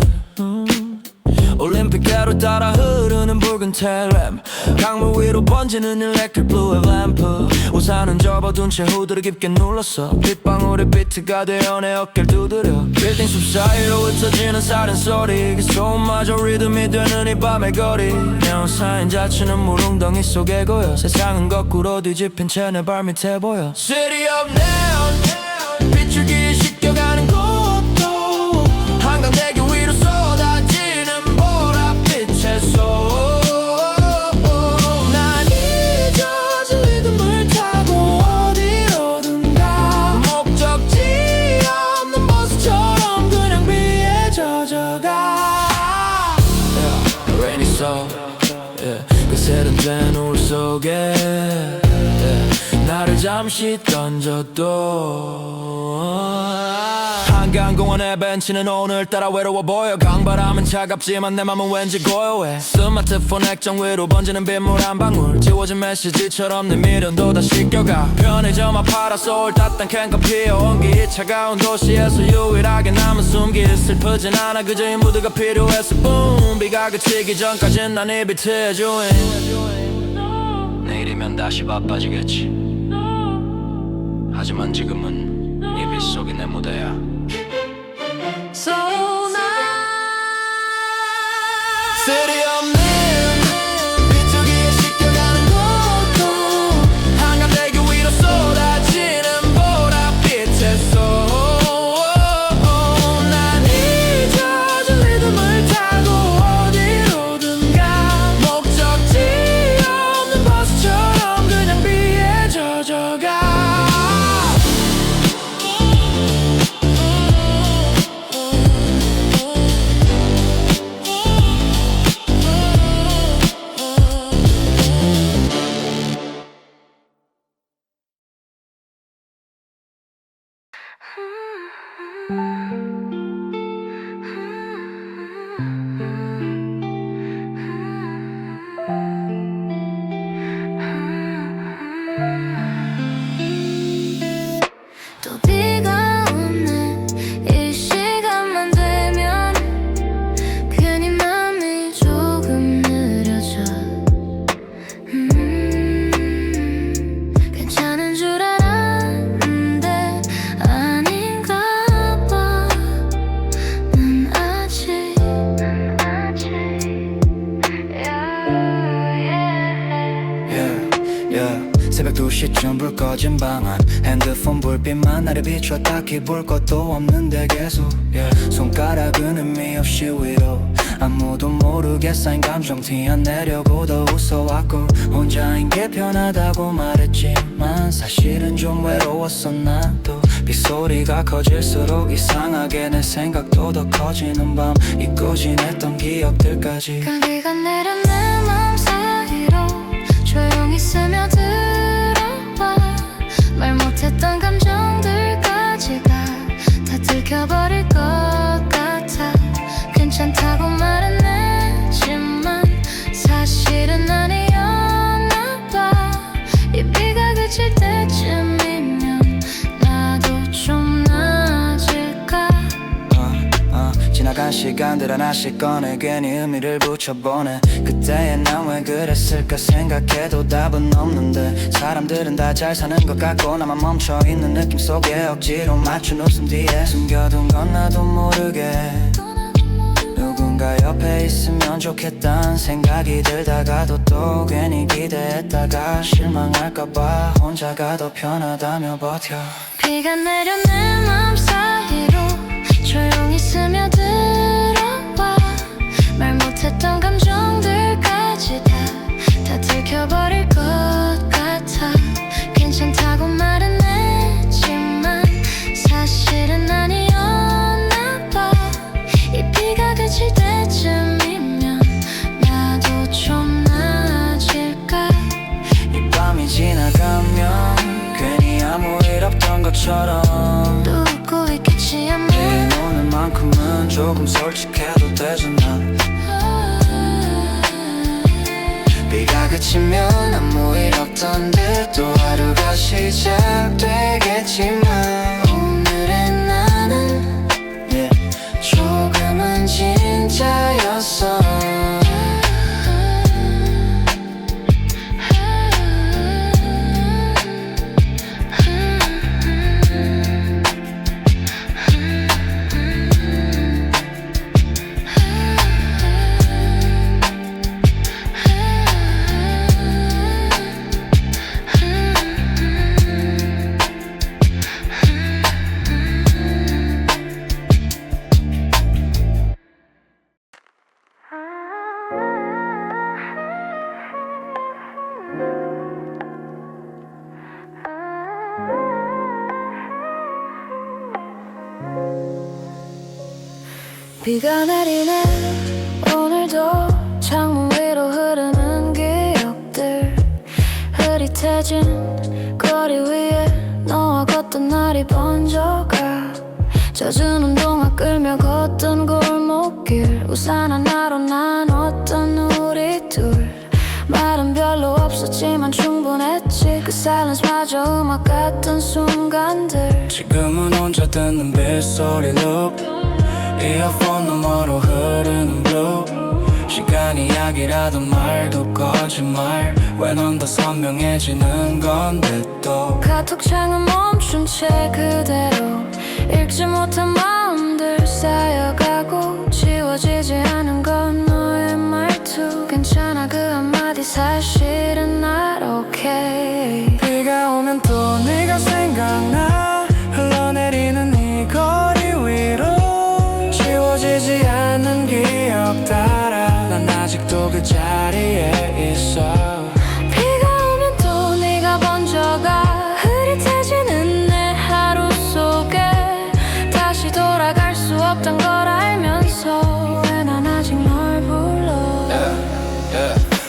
[SPEAKER 3] 올림픽대로 따라 흐르는 붉은 텔렘, 강물 위로 번지는 electric blue 램프. 우산은 접어둔 채 후드를 깊게 눌렀어. 빗방울이 비트가 되어 내 어깨를 두드려. 빌딩 숲 사이로 흩어지는 사린 소리, 그 소음마저 리듬이 되는 이 밤의 거리. 네온 사인 자체는 물웅덩이 속에 고여. 세상은 거꾸로 뒤집힌 채 내 발밑에 보여. City of neon, 비추기에 씻겨가는 곳도 한강대교 위로 쏟아지는 보랏빛에서 난 잊어진 리듬을 타고 어디로든 가. 목적지 없는 버스처럼 그냥 비에 젖어가. Rainy soul, 그 세련된 우울 속에 나를 잠시 던져도. 한강공원의 벤치는 오늘따라 외로워 보여. 강바람은 차갑지만 내 맘은 왠지 고요해. 스마트폰 액정 위로 번지는 빗물 한 방울, 지워진 메시지처럼 내 미련도 다 씻겨가. 편의점 앞 파라솔 따뜻한 캔커피 온기, 차가운 도시에서 유일하게 남은 숨기. 슬프진 않아 그저 이 무드가 필요했을 뿐. 비가 그치기 전까진 난 이 비트의 주인. 내일이면 다시 바빠지겠지. 하지만 지금은 이 빛 속이 내 무대야.
[SPEAKER 2] So now
[SPEAKER 3] City of neon, 비추기에 씻겨가는 곳도 한강대교 위로 쏟아지는 보랏빛에서 난 잊어진 리듬을 타고 어디로든 가. 목적지 없는 버스처럼 그냥 비에 젖어가.
[SPEAKER 2] 또 비가 오는 이 시간만 되면 괜히 맘이 조금 느려져. 괜찮은 줄 알았는데 아닌가 봐. 난 아직
[SPEAKER 4] 새벽 2시쯤 불 꺼진 방 안, 핸드폰 불빛만 나를 비춰 딱히 볼 것도 없는데 계속 손가락은 의미 없이 위로, 아무도 모르게 쌓인 감정 티 안 내려고 더 웃어왔고. 혼자인 게 편하다고 말했지만 사실은 좀 외로웠어 나도. 빗소리가 커질수록 이상하게 내 생각도 더 커지는 밤, 잊고 지냈던 기억들까지.
[SPEAKER 2] 가비가 내려 내 맘 사이로 조용히 스며들어와. 말 못했던 감정들까지 다 들켜버릴 것 같아. 괜찮다고 말은 했지만 사실은 아니었나 봐. 이 비가 그칠 때쯤이면 나도 좀 나아질까.
[SPEAKER 4] 지나간 시간들 하나씩 꺼내 괜히 의미를 붙여보네. 그때의 난 왜 그랬을까 생각해도 답은 없는데. 사람들은 다 잘 사는 것 같고 나만 멈춰있는 느낌 속에 억지로 맞춘 웃음 뒤에 숨겨둔 건 나도 모르게 누군가 옆에 있으면 좋겠단 생각이 들다가도 또 괜히 기대했다가 실망할까봐 혼자가 더 편하다며 버텨.
[SPEAKER 2] 비가 내려 내 맘 사이로 조용히 스며들어와. 말 못했던 감정들까지 다 들켜버릴 것 같아. 괜찮다고 말은 했지만 사실은 아니었나 봐. 이 비가 그칠 때쯤이면 나도 좀 나아질까.
[SPEAKER 4] 이 밤이 지나가면 괜히 아무 일 없던 것처럼
[SPEAKER 2] 또 웃고 있겠지 아마.
[SPEAKER 4] 내일 오늘만큼은 조금 솔직해도 되잖아. 비가 그치면 아무 일 없던 듯 또 하루가 시작되겠지만 오늘의 나는 조금은 진짜였어.
[SPEAKER 2] 비가 내리네 오늘도 창문 위로 흐르는 기억들 흐릿해진 거리 위에 너와 걷던 날이 번져가 젖은 운동화 끌며 걷던 골목길 우산 하나로 나눴던 우리 둘 말은 별로 없었지만 충분했지 그 사이런스마저 음악 같던 순간들
[SPEAKER 4] 지금은 혼자 듣는 빗소리 loop 이어폰 너머로 흐르는 블루 시간이 약이라도 말도 거짓말 왜 넌 더 선명해지는 건데 또
[SPEAKER 2] 카톡창은 멈춘 채 그대로 읽지 못한 마음들 쌓여가고 지워지지 않은 건 너의 말투 괜찮아 그 한마디 사실은 not okay
[SPEAKER 4] 비가 오면 또 네가 생각나 흘러내리는 이 거리 위로 지워지지 않는 기억 따라 난 아직도 그 자리에 있어.
[SPEAKER 2] 비가 오면 또 네가 번져가 흐릿해지는 내 하루 속에 다시 돌아갈 수 없단 걸 알면서 왜 난 아직 널 불러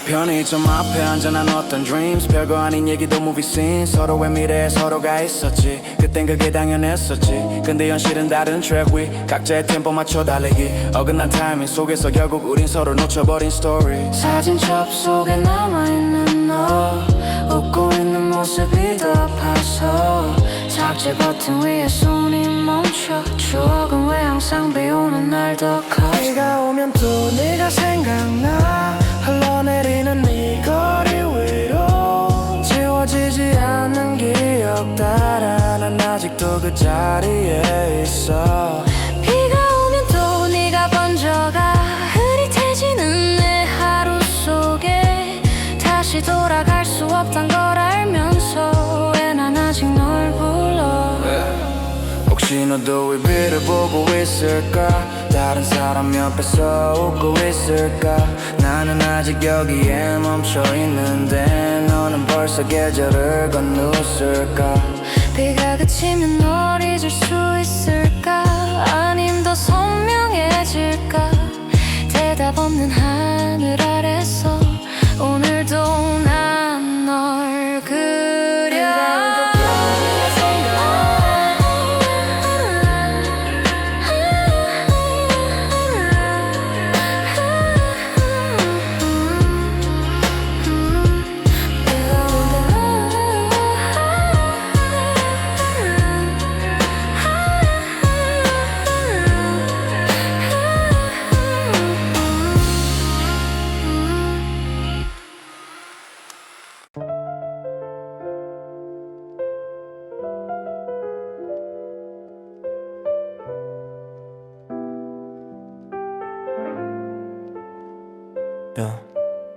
[SPEAKER 4] 편의점 앞에 앉아 나눴던 dreams 별거 아닌 얘기도 movie scene 서로의 미래에 서로가 있었지 그땐 그게 당연했었지 근데 현실은 다른 트랙 위 각자의 템포 맞춰 달리기 어긋난 타이밍 속에서 결국 우린 서로 놓쳐버린 스토리
[SPEAKER 2] 사진 접속에 남아있는 너 웃고 있는 모습이 더 아파서 삭제 버튼 위에 손이 멈춰 추억은 왜 항상 비오는 날 더 커
[SPEAKER 4] 비가 오면 또 네가 생각나 흘러내리는 이 거리 위로 지워지지 않는 기억 따라 난 아직도 그 자리에 있어.
[SPEAKER 2] 비가 오면 또 네가 번져가 흐릿해지는 내 하루 속에 다시 돌아갈 수 없단 걸 알면서 왜 난 아직 널 불러
[SPEAKER 4] 혹시 너도 이 비를 보고 있을까 다른 사람 옆에서 웃고 있을까 나는 아직 여기에 멈춰있는데 너는 벌써 계절을 건넜을까
[SPEAKER 2] 비가 그치면 널 잊을 수 있을까 아님 더 선명해질까 대답 없는 하늘 아래서 오늘도 난 널 그려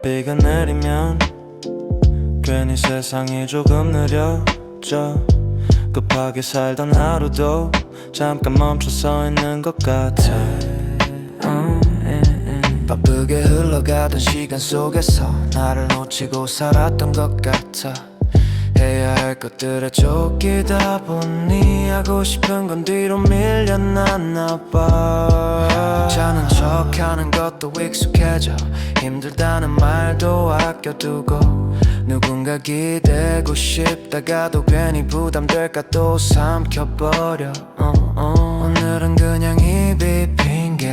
[SPEAKER 3] 비가 내리면 괜히 세상이 조금 느려져 급하게 살던 하루도 잠깐 멈춰 서 있는 것 같아
[SPEAKER 4] 바쁘게 흘러가던 시간 속에서 나를 놓치고 살았던 것 같아 해야 할 것들에 쫓기다 보니 하고 싶은 건 뒤로 밀려났나 봐 자는 척하는 것도 익숙해져 힘들다는 말도 아껴두고 누군가 기대고 싶다가도 괜히 부담될까 또 삼켜버려 오늘은 그냥 입이 핑계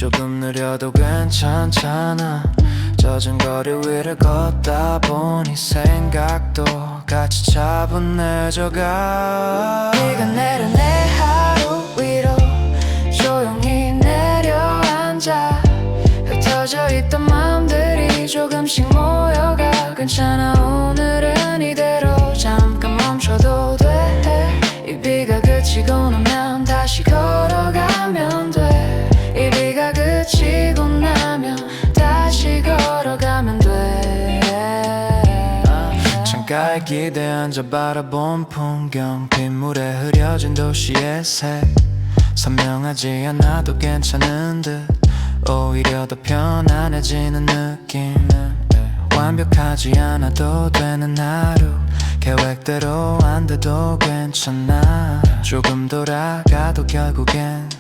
[SPEAKER 5] 조금 느려도 괜찮잖아. 젖은 거리 위를 걷다 보니 생각도 같이 차분해져가.
[SPEAKER 2] 비가 내려 내 하루 위로 조용히 내려앉아. 흩어져 있던 마음들이 조금씩 모여가. 괜찮아 오늘은 이대로 잠깐 멈춰도 돼. 이 비가 그치고 나면 다시 걸어가면 돼. 이 비가 그치고 나면 다시 걸어가면 돼.
[SPEAKER 5] 창가에 기대 앉아 바라본 풍경, 빗물에 흐려진 도시의 색. 선명하지 않아도 괜찮은 듯 오히려 더 편안해지는 느낌. 완벽하지 않아도 되는 하루, 계획대로 안 돼도 괜찮아. 조금 돌아가도 결국엔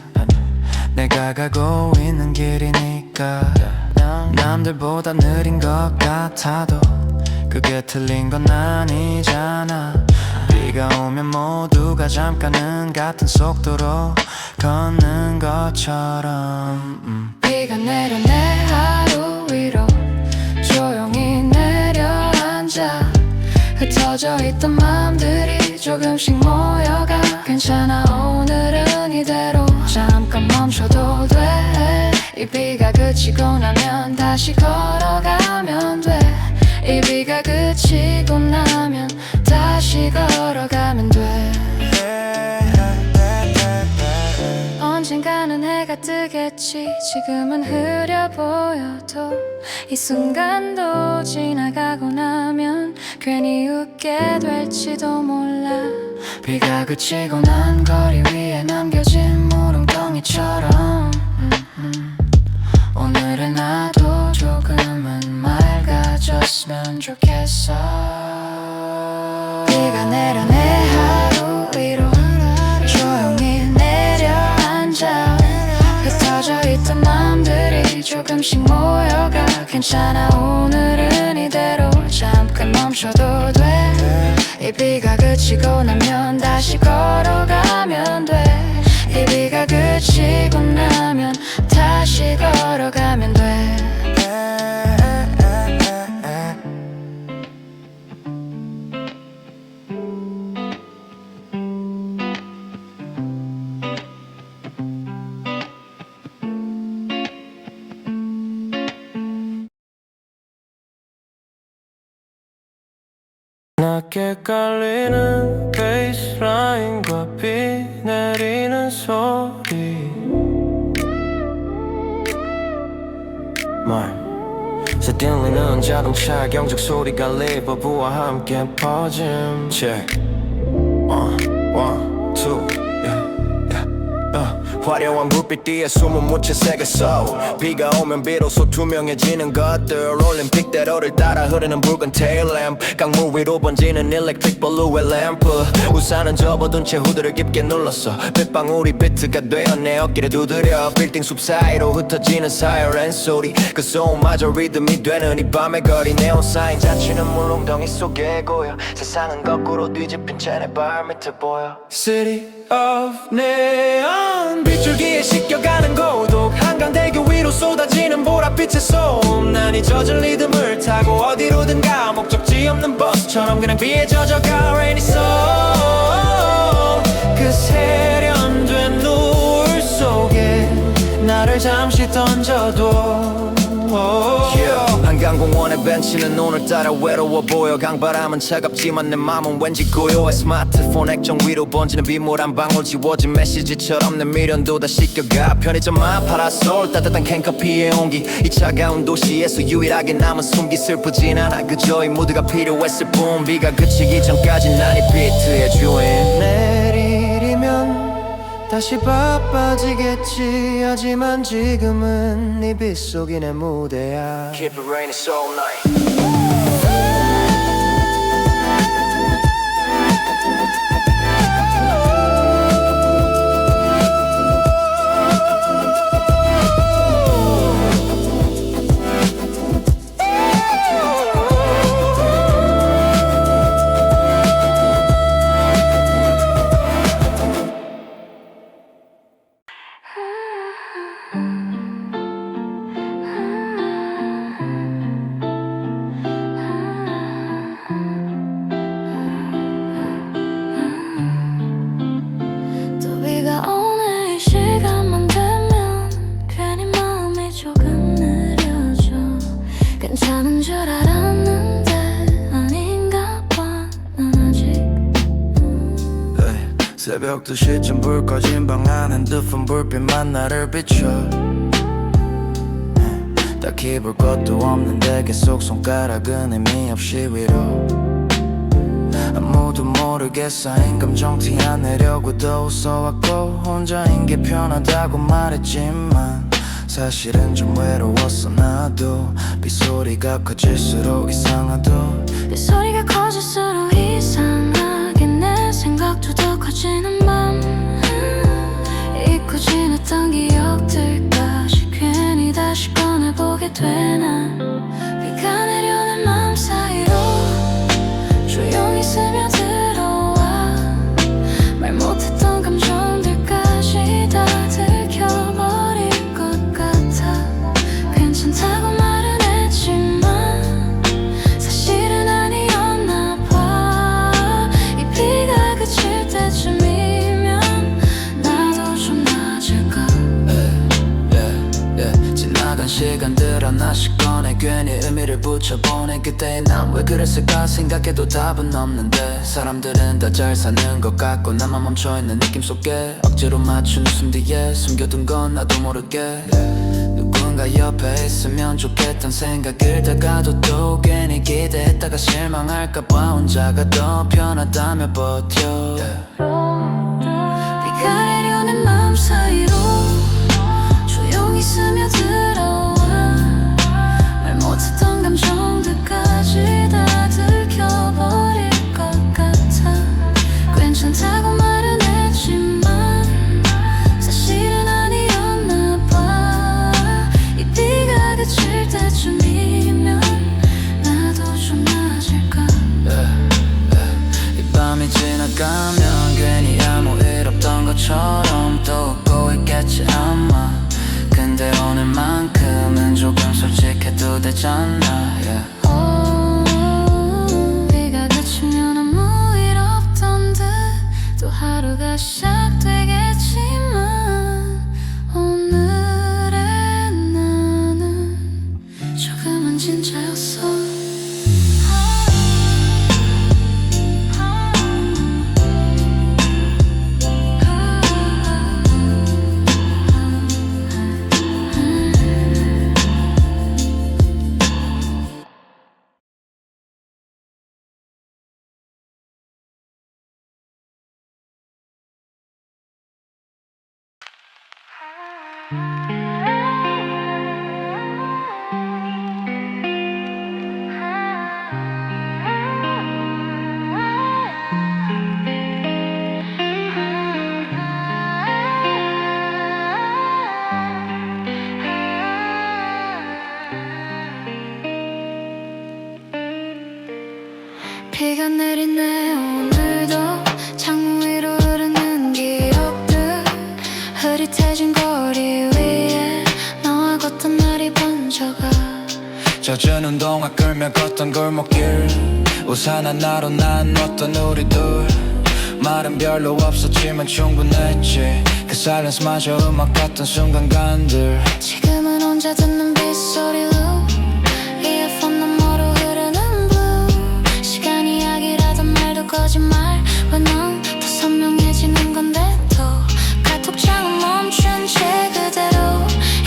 [SPEAKER 5] 내가 가고 있는 길이니까. 남들보다 느린 것 같아도 그게 틀린 건 아니잖아. 비가 오면 모두가 잠깐은 같은 속도로 걷는 것처럼.
[SPEAKER 2] 비가 내려 내 하루 위로 조용히 내려앉아. 흩어져 있던 마음들이 조금씩 모여가. 괜찮아 오늘은 이대로 잠깐 멈춰도 돼. 이 비가 그치고 나면 다시 걸어가면 돼. 이 비가 그치고 나면 다시 걸어가면 돼. 언젠가는 해가 뜨겠지. 지금은 흐려 보여도 이 순간도 지나가고 나면 괜히 웃게 될지도 몰라.
[SPEAKER 4] 비가 그치고 난 거리 위에 남겨진 물웅덩이처럼 오늘은 나도 조금은 맑아졌으면 좋겠어.
[SPEAKER 2] 비가 내려 내 하루 위로 조용히 내려앉아. 흩어져 있던 마음들이 조금씩 모여가. 괜찮아 오늘은 이대로 잠깐 멈춰도 돼. 이 비가 그치고 나면 다시 걸어가면 돼. 이 비가 그치고 나면 다시 걸어가면 돼.
[SPEAKER 5] 낮게 깔리는 베이스라인과 비 내리는 소리. 새 뛰는 자동차 경적 소리가 리버브와 함께 퍼짐. Check 1, 2
[SPEAKER 1] 화려한 불빛 뒤에 숨은 묻혀 새겼어. 비가 오면 비로소 투명해지는 것들. 올림픽대로를 따라 흐르는 붉은 테일램프. 강물 위로 번지는 일렉트릭 블루의 램프. 우산은 접어둔 채 후드를 깊게 눌렀어. 빗방울이 비트가 되어 내 어깨를 두드려. 빌딩 숲 사이로 흩어지는 사이렌 소리. 그 소음마저 리듬이 되는 이 밤의 거리. 네온 사인 자취는 물웅덩이 속에 고여. 세상은 거꾸로 뒤집힌 채 내 발밑에 보여.
[SPEAKER 5] City of Neon,
[SPEAKER 1] 빗줄기에 씻겨가는 고독. 한강대교 위로 쏟아지는 보랏빛의 소음. 난 이 젖은 리듬을 타고 어디로든 가. 목적지 없는 버스처럼 그냥 비에 젖어가. Rainy Soul. 그 세련된 노을 속에 나를 잠시 던져둬. 한강공원의 벤치는 오늘따라 외로워 보여. 강바람은 차갑지만 내 맘은 왠지 고요해. 스마트폰 액정 위로 번지는 빗물 한 방울 지워진 메시지처럼 내 미련도 다 씻겨가. 편의점 앞 파라솔 따뜻한 캔커피의 온기. 이 차가운 도시에서 유일하게 남은 숨기. 슬프진 않아 그저 이 무드가 필요했을 뿐. 비가 그치기 전까지 난 이 비트의 주인.
[SPEAKER 5] 내일이면 다시 바빠지겠지. 하지만 지금은 네 빗속이 내 무대야.
[SPEAKER 1] Keep it raining so night.
[SPEAKER 2] 조금 느려져 괜찮은 줄 알았는데 아닌가 봐 난 아직
[SPEAKER 3] 새벽 2시쯤 불 꺼진 방 안 핸드폰 불빛만 나를 비춰 딱히 볼 것도 없는데 계속 손가락은 의미 없이 위로 아무도 모르게 쌓인 감정 티 안 내려고도 웃어왔고 혼자인 게 편하다고 말했지만 사실은 좀 외로웠어 나도 빗소리가 커질수록 이상하도
[SPEAKER 2] 빗소리가 커질수록 이상하게 내 생각도 더 커지는 맘 잊고 지냈던 기억들까지 괜히 다시 꺼내보게 되나 비가 내려는 마음 사이로 조용히 스며들어와 말 못했던 감정들까지 다 들켜버릴 것 같아 괜찮다고 말은 했지만 사실은 아니었나 봐 이 비가 그칠 때쯤이면 나도 좀 나아질까
[SPEAKER 3] 지나간 시간들 하나씩 꺼내 괜히 의미를 붙여보내 그때 난 왜 그랬을까 생각해도 답은 없는데 사람들은 다 잘 사는 것 같고 나만 멈춰있는 느낌 속에 억지로 맞춘 웃음 뒤에 숨겨둔 건 나도 모르게 누군가 옆에 있으면 좋겠단 생각을 다가도 또 괜히 기대했다가 실망할까봐 혼자가 더 편하다며 버텨
[SPEAKER 2] 비가 내려는 마음 사이로 조용히 스며들어와 말 못했던 감정들까지 다 들켜버릴 것 같아 괜찮다고 말은 했지만 사실은 아니었나 봐이 비가 그칠 때쯤이면 나도 좀 나아질까
[SPEAKER 3] 이 밤이 지나가면 괜히 아무 일 없던 것처럼 또 웃고 있겠지 아마 근데 오늘만큼은 조금 솔직해도 되잖아
[SPEAKER 2] 비가 그치면 아무 일 없던 듯 또 하루가 시작되겠지만 오늘의 나는 조금은 진짜였어 비가 내리네 오늘도 창문 위로 흐르는 기억들 흐릿해진 거리 위에 너와 걷던 날이 번져가
[SPEAKER 3] 젖은 운동화 끌며 걷던 골목길 우산 하나로 나눴던 우리 둘 말은 별로 없었지만 충분했지 그 사이렌스마저 음악 같던 순간간들
[SPEAKER 2] 지금은 혼자 듣는 빗소리로 이어폰 너머로 흐르는 blue 시간 이야기라던 말도 거짓말 왜 넌 더 선명해지는 건데 또 카톡창은 멈춘 채 그대로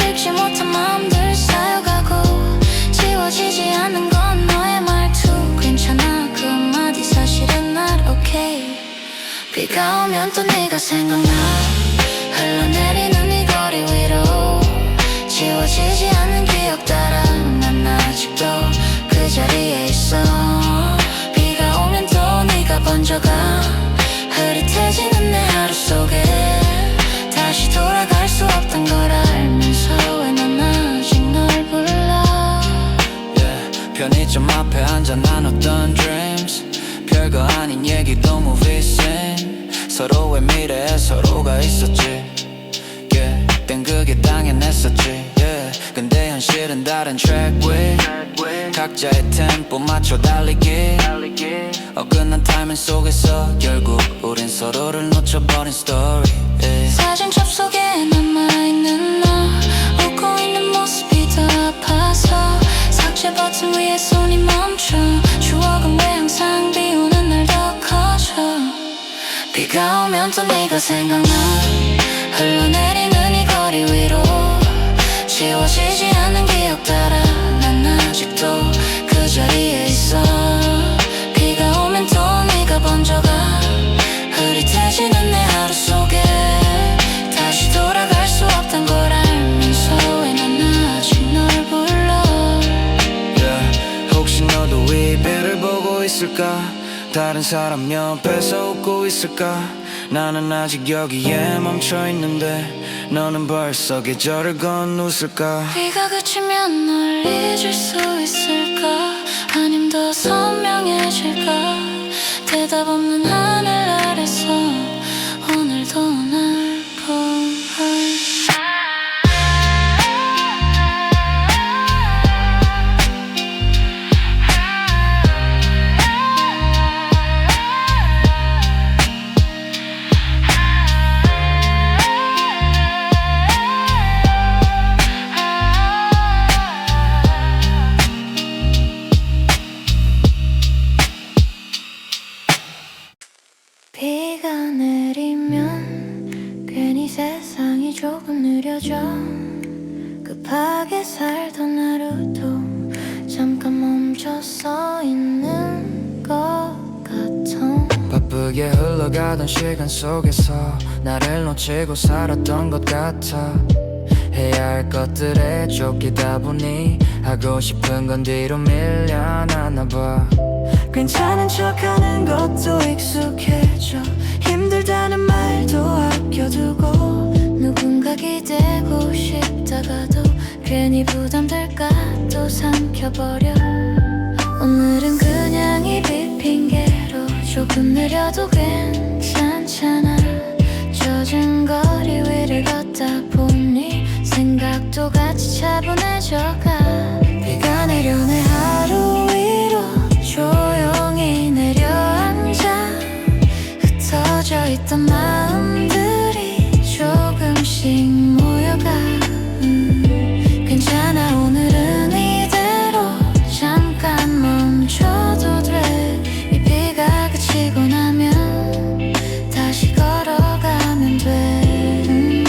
[SPEAKER 2] 읽지 못한 마음들 쌓여가고 지워지지 않는 건 너의 말투 괜찮아 그 한마디 사실은 not okay 비가 오면 또 네가 생각나 흘러내리는 이 거리 위로 지워지지 않는 기억 따라 난 아직도 그 자리에 있어 비가 오면 또 네가 번져가 흐릿해지는 내 하루 속에 다시 돌아갈 수 없던 걸 알면서 왜 난 아직 널 불러
[SPEAKER 3] 편의점 앞에 앉아 나눴던 dreams 별거 아닌 얘기도 movie scene 서로의 미래에 서로가 있었지 땐 그게 당연했었지 근데 현실은 다른 track with 각자의 템포 맞춰 달리기 어긋난 타이밍 속에서 결국 우린 서로를 놓쳐버린 스토리
[SPEAKER 2] 사진 첩 속에 남아있는 너 웃고 있는 모습 이제 버튼 위에 손이 멈춰 추억은 왜 항상 비 오는 날 더 커져 비가 오면 또 네가 생각나 흘러내리는 이 거리 위로 지워지지 않는 기억 따라 난 아직도 그 자리에 있어 비가 오면 또 네가 번져가 흐릿해지는 내 하루 속에 다시 돌아갈 수 없단 걸 알면서 왜 난 아직 널 불러
[SPEAKER 3] 혹시 너도 이 배를 보고 있을까 다른 사람 옆에서 웃고 있을까 나는 아직 여기에 멈춰있는데 너는 벌써 계절을 건너을까
[SPEAKER 2] 비가 그치면 널 잊을 수 있을까 아님 더 선명해질까 대답 없는 하늘 아래서 오늘도 날 볼 비가 내리면 괜히 세상이 조금 느려져 급하게 살던 하루도 잠깐 멈춰 서 있는 것 같아
[SPEAKER 3] 바쁘게 흘러가던 시간 속에서 나를 놓치고 살았던 것 같아 해야 할 것들에 쫓기다 보니 하고 싶은 건 뒤로 밀려나나 봐
[SPEAKER 2] 괜찮은 척하는 것도 익숙해져 힘들다는 말도 아껴두고 누군가 기대고 싶다가도 괜히 부담될까 또 삼켜버려 오늘은 그냥 이 빗핑계로 조금 느려도 괜찮잖아 젖은 거리 위를 걷다 보니 생각도 같이 차분해져가 비가 내려내 하루 위로 조용히 내려앉아 흩어져 있던 마음들이 조금씩 모여가 괜찮아 오늘은 이대로 잠깐 멈춰도 돼 이 비가 그치고 나면 다시 걸어가면 돼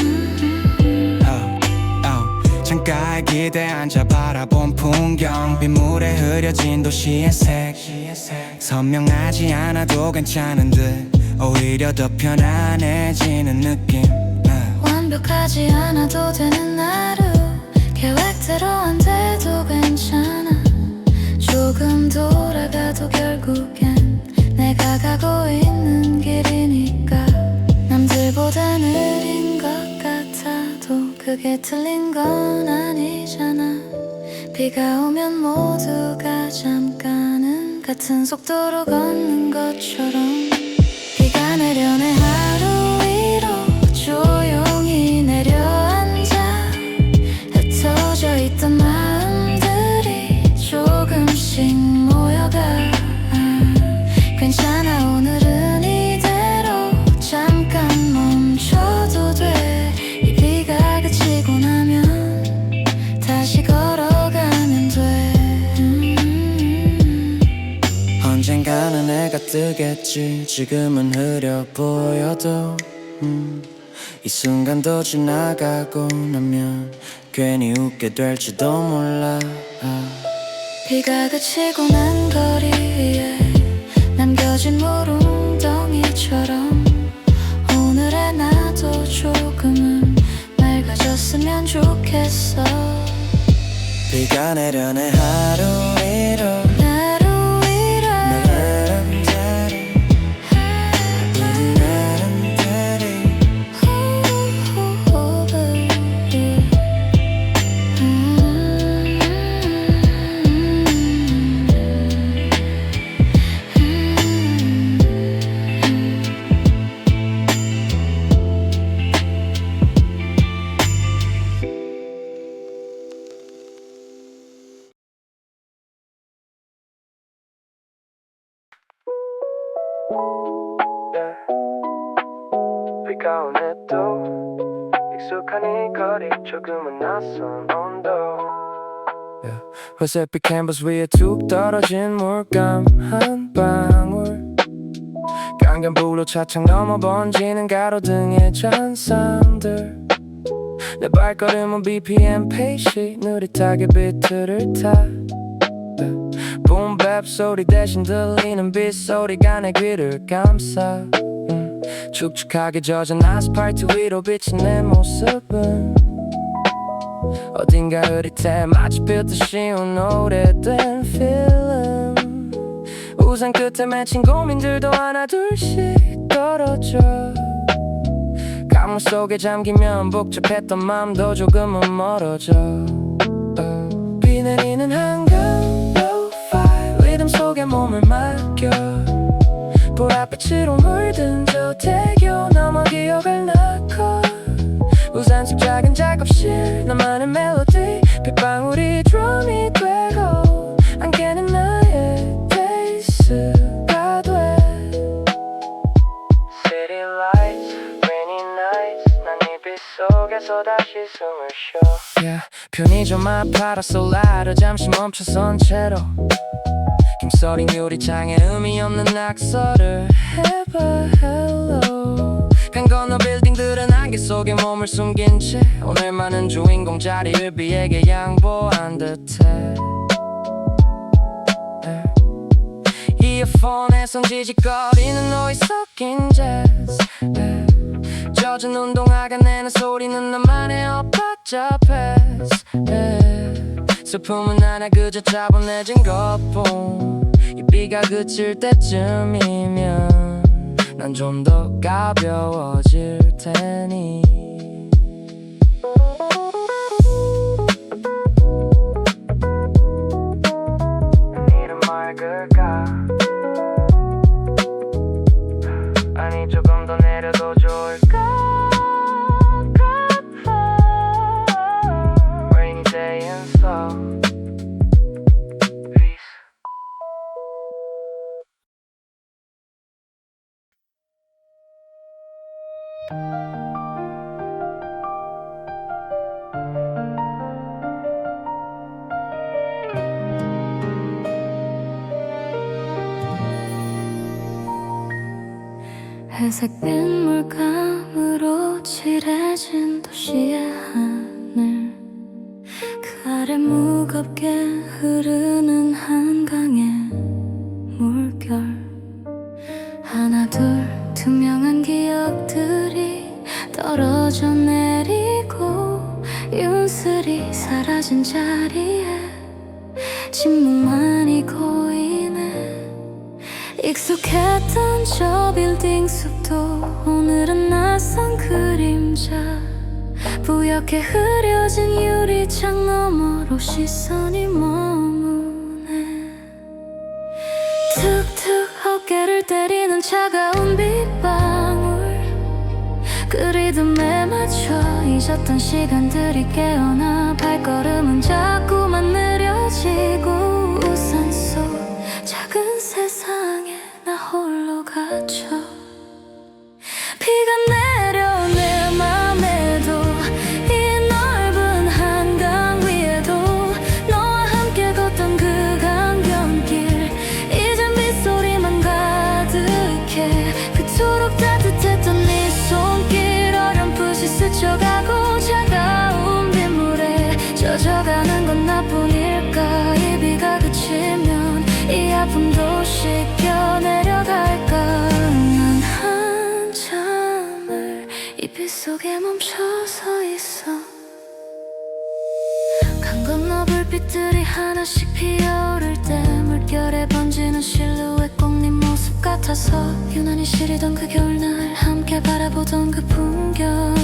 [SPEAKER 6] 창가에 기대 앉아 바라본 풍경 빗물에 흐려진 도시의 색 선명하지 않아도 괜찮은 듯 오히려 더 편안해지는 느낌
[SPEAKER 2] 완벽하지 않아도 되는 하루 계획대로 안 돼도 괜찮아 조금 돌아가도 결국엔 내가 가고 있는 길이니까 남들보다 느린 것 같아도 그게 틀린 건 아니잖아 비가 오면 모두가 잠깐은 같은 속도로 걷는 것처럼 비가 내려내 하루 위로 조용히 내려앉아 흩어져 있던 마음들이 조금씩 모여가 괜찮아 오늘은 이대로 잠깐 멈춰도 돼 이 비가 그치고 나면 다시 걸어가면 돼
[SPEAKER 3] 언젠가는 해가 뜨겠지 지금은 흐려 보여도 이 순간도 지나가고 나면 괜히 웃게 될지도 몰라
[SPEAKER 2] 비가 그치고 난 거리 위에 남겨진 물웅덩이처럼 오늘의 나도 조금은 맑아졌으면 좋겠어
[SPEAKER 3] 비가 내려내 하루 위로
[SPEAKER 2] 하루 위로
[SPEAKER 3] 비가 오네 또 익숙한 이 거리 조금은 낯선 온도
[SPEAKER 5] 회색빛 캔버스 위에 툭 떨어진 물감 한 방울 강변북로 차창 넘어 번지는 가로등의 잔상들 내 발걸음은 BPM 페이시 느릿하게 비트를 타 붐밥 소리 대신 들리는 빗소리가 내 귀를 감싸 축축하게 젖은 아스팔트 위로 비친 내 모습은 어딘가 흐릿해 마치 빌드 쉬운 오래된 필름 우산 끝에 맺힌 고민들도 하나 둘씩 떨어져 강물 속에 잠기면 복잡했던 맘도 조금은 멀어져 비 내리는 한강 lo-fi 리듬 속에 몸을 맡겨 보랏빛으로 물든 저 대교 넘어 기억을 낳고 우산 속 작은 작업실 나만의 멜로디 빗방울이 드럼이 되고 안개는 나의 베이스가 돼 City lights, rainy nights 난 이 빛 속에서 다시 숨을 쉬어 yeah. 편의점 앞 파라솔 아래 잠시 멈춰선 채로 김서린 유리창에 의미 없는 낙서를 해봐 hello 강 건너 빌딩들은 안개 속에 몸을 숨긴 채 오늘만은 주인공 자리를 비에게 양보한 듯해 이어폰에선 지직거리는 노이 섞인 재즈 젖은 운동화가 내는 소리는 나만의 엇박잡해스 슬픔은 하나 그저 차분해진 것뿐 이 비가 그칠 때쯤이면 난 좀 더 가벼워질 테니 내일은 맑을까 아니 조금 더 내려도 좋을까 Rainy day and so
[SPEAKER 2] 회색빛 물감으로 칠해진 도시의 하늘 그 아래 무겁게 흐르는 한강의 물결 하나 둘 투명한 기억들이 떨어져 내리고 윤슬이 사라진 자리에 침묵만이 고이네 익숙했던 저 빌딩 숲도 오늘은 낯선 그림자 뿌옇게 흐려진 유리창 너머로 시선이 머무네 툭툭 어깨를 때리는 차가운 빗방울 그 리듬에 맞춰 잊었던 시간들이 깨어나 발걸음은 자꾸만 느려지고 우산 속 작은 세상에 나 홀로 갇혀 비가 내려 내 맘에도 이 넓은 한강 위에도 너와 함께 걷던 그 강변길 이젠 빗소리만 가득해 그토록 따뜻했던 네 손길 어렴풋이 스쳐가고 차가운 빗물에 젖어가는 건 나뿐일까 이 비가 그치면 이 아픔도 씻겨 내려갈까 난 한참을 이 빛 속에 멈춰서 있어 강 건너 불빛들이 하나씩 피어오를 때 물결에 번지는 실루엣 꼭 네 모습 같아서 유난히 시리던 그 겨울날 함께 바라보던 그 풍경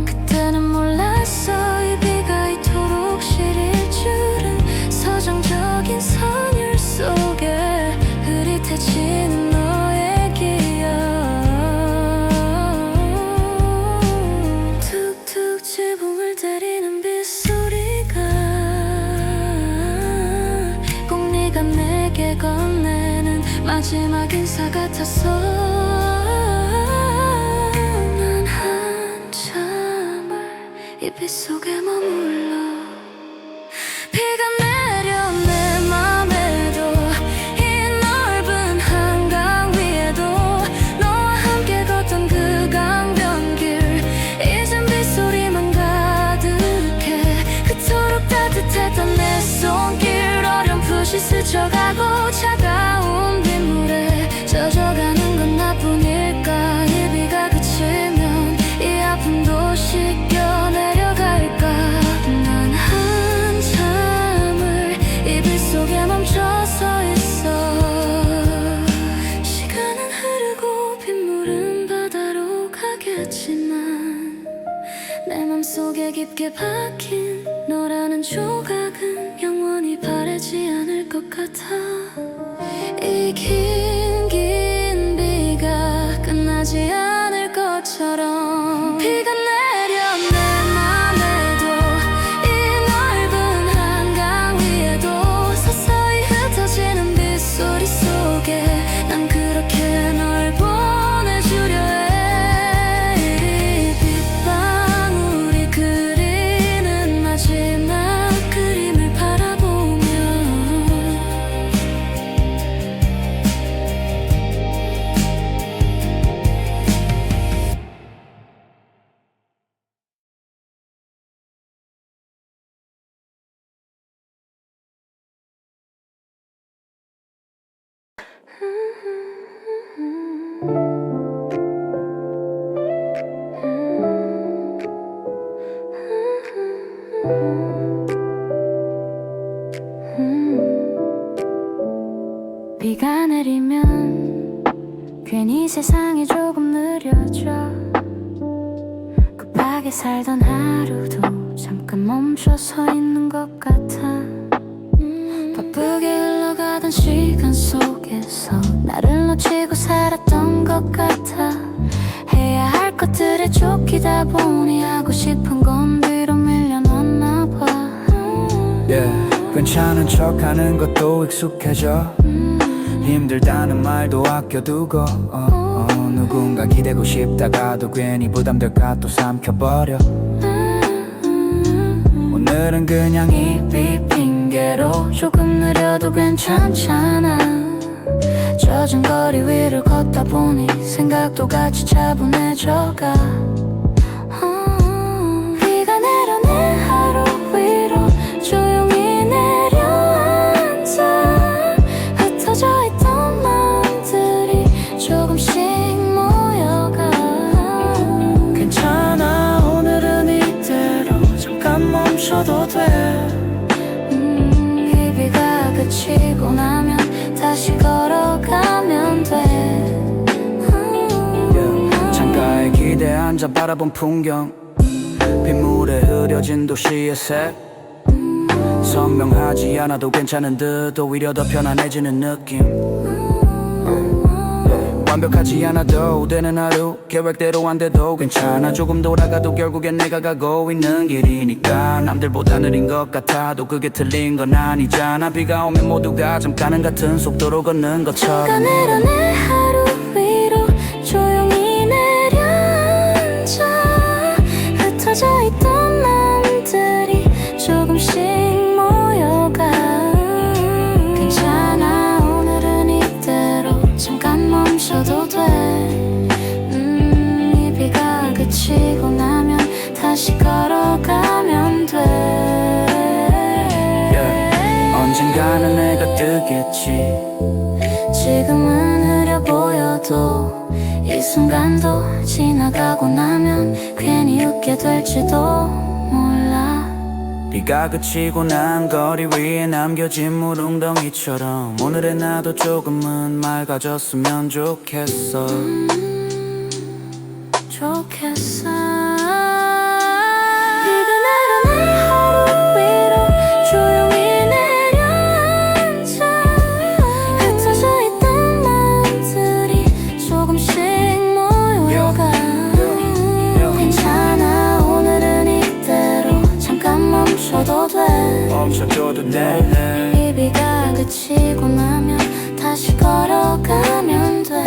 [SPEAKER 2] 그때는 몰랐어 이 비가 이토록 시릴 줄은 서정적인 선율 속에 흐릿해지는 너의 기억 툭툭 지붕을 때리는 빗소리가 꼭 네가 내게 건네는 마지막 인사 같았어 난 한참을 이 빛 속에 머물러 다시 스쳐가고 차가운 빗물에 젖어가는 건 나뿐일까. 이 비가 그치면 이 아픔도 씻겨 내려갈까. 난 한참을 이 빛 속에 멈춰서 있어. 시간은 흐르고 빗물은 바다로 가겠지만 내 맘속에 깊게 박힌 너라는 조각은 영원히 바래지 않을 것 같아. 이 긴 비가 끝나지 않을 것처럼 비가 내려 내 맘에도 이 넓은 한강 위에도 서서히 흩어지는 빗소리 속에 난 그렇게 널 보내주려 해. 이 빗방울이 그리는 마지막 그림을 바라보며 비가 내리면 괜히 세상이 조금 느려져. 급하게 살던 하루도 잠깐 멈춰 서 있는 것 같아. 바쁘게 흘러가던 시간 속에서 나를 놓치고 살았던 것 같아. 해야 할 것들에 쫓기다 보니 하고 싶은 건 뒤로 밀려났나 봐.
[SPEAKER 4] 괜찮은 척하는 것도 익숙해져. 힘들다는 말도 아껴두고 누군가 기대고 싶다가도 괜히 부담될까 또 삼켜버려. 오늘은 그냥 이 핑계로 조금 느려도 괜찮잖아. 젖은 거리 위를 걷다 보니 생각도 같이 차분해져가. 비가 내려 내 하루 위로 조용히 내려앉아. 흩어져 있던 마음들이 조금씩 모여가. 괜찮아 오늘은 이대로 잠깐 멈춰도 돼.
[SPEAKER 2] 이 비가 그치고 나면 다시 걸어가면 돼.
[SPEAKER 4] 창가에 기대 앉아 바라본 풍경. 빗물에 흐려진 도시의 색. 선명하지 않아도 괜찮은 듯 오히려 더 편안해지는 느낌. 완벽하지 않아도 되는 하루 계획대로 안 돼도 괜찮아. 조금 돌아가도 결국엔 내가 가고 있는 길이니까. 남들보다 느린 것 같아도 그게 틀린 건 아니잖아. 비가 오면 모두가 잠깐은 같은 속도로 걷는 것처럼.
[SPEAKER 2] 비가 내려 내 하루 위로 조용히 내려앉아. 흩어져 있던 마음들이 조금씩 모여가. 괜찮아 오늘은 이대로 잠깐 멈춰도 돼. 이 비가 그치고 나면 다시 걸어가면 돼.
[SPEAKER 4] 언젠가는 내가 뜨겠지.
[SPEAKER 2] 지금은 흐려 보여도 이 순간도 지나가고 나면 괜히 웃게 될지도 몰라.
[SPEAKER 4] 비가 그치고 난 거리 위에 남겨진 물웅덩이처럼 오늘의 나도 조금은 맑아졌으면 좋겠어.
[SPEAKER 2] 좋겠어. 비가 내려 내 하루 위로 조용히 내려앉아. 흩어져 있던 마음들이 조금씩 모여가. 괜찮아 오늘은 이대로 잠깐 멈춰도 돼.
[SPEAKER 4] 멈춰줘도 돼.
[SPEAKER 2] 이 비가 그치고 나면 다시 걸어가면 돼.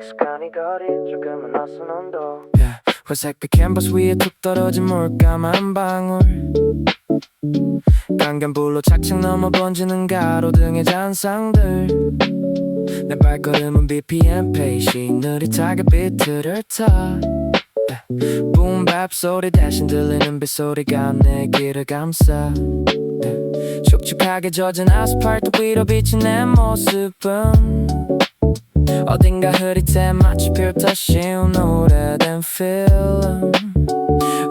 [SPEAKER 5] 익숙한 이 거리 조금은 낯선 온도 회색빛 캔버스 위에 툭 떨어진 물감 방울 강변불로 착착 넘어 번지는 가로등의 잔상들 내 발걸음은 BPM 페이시 느릿하게 비트를 타 붐밥 소리 대신 들리는 빗소리가 내 귀를 감싸 축축하게 젖은 아스팔트 위로 비친 내 모습은 어딘가 흐릿해 마치 필터 씌운 오래된 필름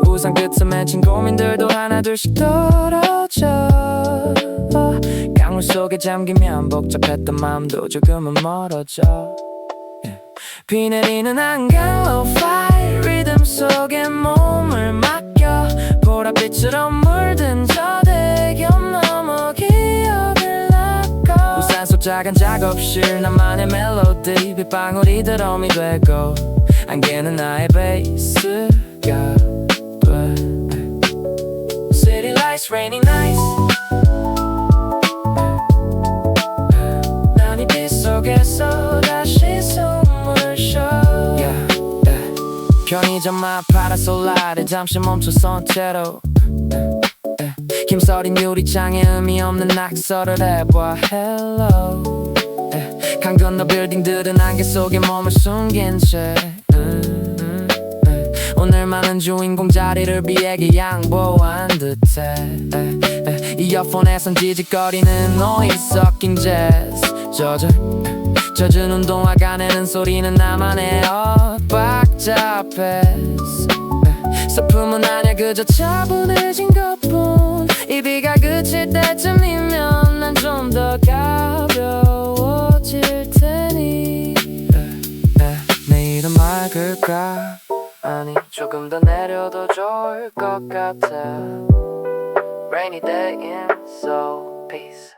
[SPEAKER 5] 우산 끝에 맺힌 고민들도 하나둘씩 떨어져 강물 속에 잠기면 복잡했던 마음도 조금은 멀어져 비 내리는 한강 lo-fi 리듬 속에 몸을 맡겨 보랏빛으로 물든 저 대견 넘어 기억을 낚아 우산 속 작은 작업실 나만의 멜로디 빗방울이 드럼이 되고 안개는 나의 베이스가 돼 City lights, rainy nights 난 이 빛 속에서 다시 숨을 쉬어 편의점 앞 파라솔 아래 잠시 멈춰선 채로 힘서린 유리창에 의미 없는 낙서를 해봐 Hello 강 건너 빌딩들은 안개 속에 몸을 숨긴 채 오늘만은 주인공 자리를 비에게 양보한 듯해 이어폰에선 지직거리는 노이즈 섞인 재즈 젖은 운동화가 내는 소리는 나만의 엇박자 패스 서품은 아냐 그저 차분해진 것뿐 이 비가 그칠 때쯤이면 난 좀 더 가벼워질 테니 내일은 맑을까 아니 조금 더 내려도 좋을 것 같아 Rainy day in so peace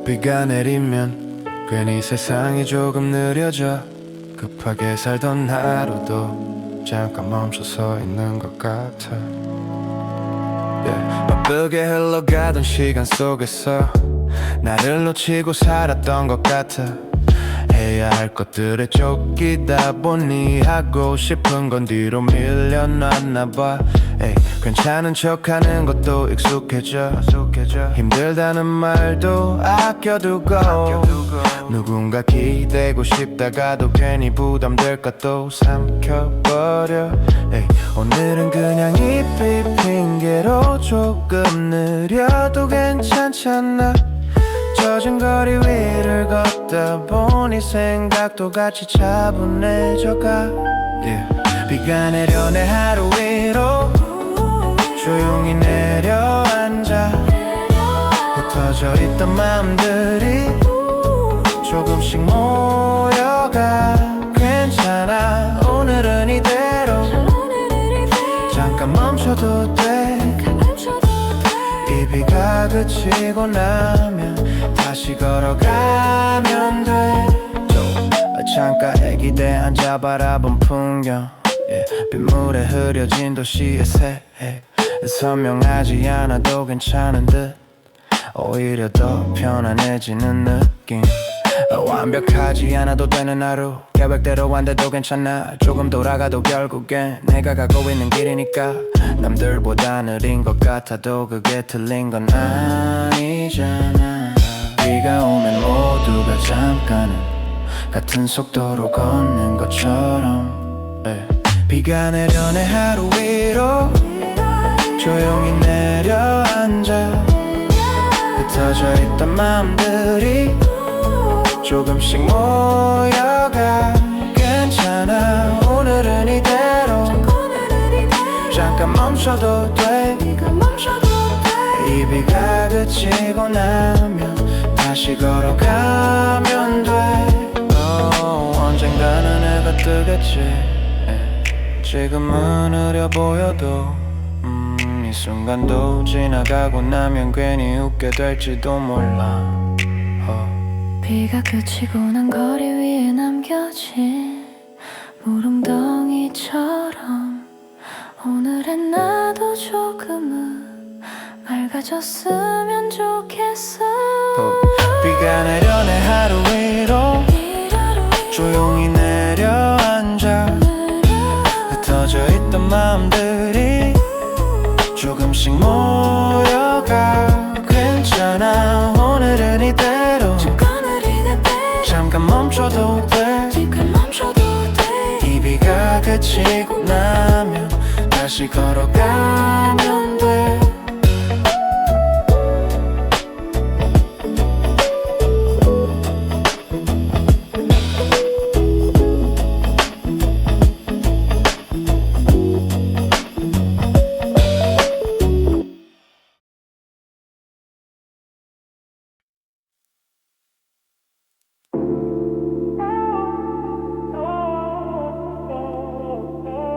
[SPEAKER 6] 비가 내리면 괜히 세상이 조금 느려져 급하게 살던 하루도 잠깐 멈춰서 있는 것 같아 바쁘게 흘러가던 시간 속에서 나를 놓치고 살았던 것 같아 해야 할 것들에 쫓기다 보니 하고 싶은 건 뒤로 밀려났나 봐 괜찮은 척하는 것도 익숙해져 힘들다는 말도 아껴두고 누군가 기대고 싶다가도 괜히 부담될까 또 삼켜버려 오늘은 그냥 이 핑계로 조금 느려도 괜찮잖아 젖은 거리 위를 걷다 보니 생각도 같이 차분해져가 비가 내려 내 하루 위로 조용히 내려앉아 흩어져 있던 마음들이 조금씩 모여가 괜찮아 오늘은 이대로 잠깐 멈춰도 돼 이 비가 그치고 나면 다시 걸어가면 돼 창가에 기대 앉아 바라본 풍경 빗물에 흐려진 도시의 새 선명하지 않아도 괜찮은 듯 오히려 더 편안해지는 느낌 완벽하지 않아도 되는 하루 계획대로 안 돼도 괜찮아 조금 돌아가도 결국엔 내가 가고 있는 길이니까 남들보다 느린 것 같아도 그게 틀린 건 아니잖아 비가 오면 모두가 잠깐은 같은 속도로 걷는 것처럼 비가 내려내 하루 위로 조용히 내려앉아 흩어져 있던 마음들이 조금씩 모여가 괜찮아 오늘은 이대로 잠깐 멈춰도 돼 이 비가 그치고 나면 다시 걸어가면 돼 언젠가는 해가 뜨겠지 지금은 흐려 보여도 이 순간도 지나가고 나면 괜히 웃게 될지도 몰라
[SPEAKER 2] 비가 그치고 난 거리 위에 남겨진 무릉덩이처럼 오늘은 나도 조금은 맑아졌으면 좋겠어
[SPEAKER 6] 비가 내려내 하루 위로 조용히 내려앉아 흩어져 있던 마음들이 조금씩 모여가 괜찮아 오늘은 이대로 잠깐 멈춰도 돼 이 비가 그치고 나면 다시 걸어가면 돼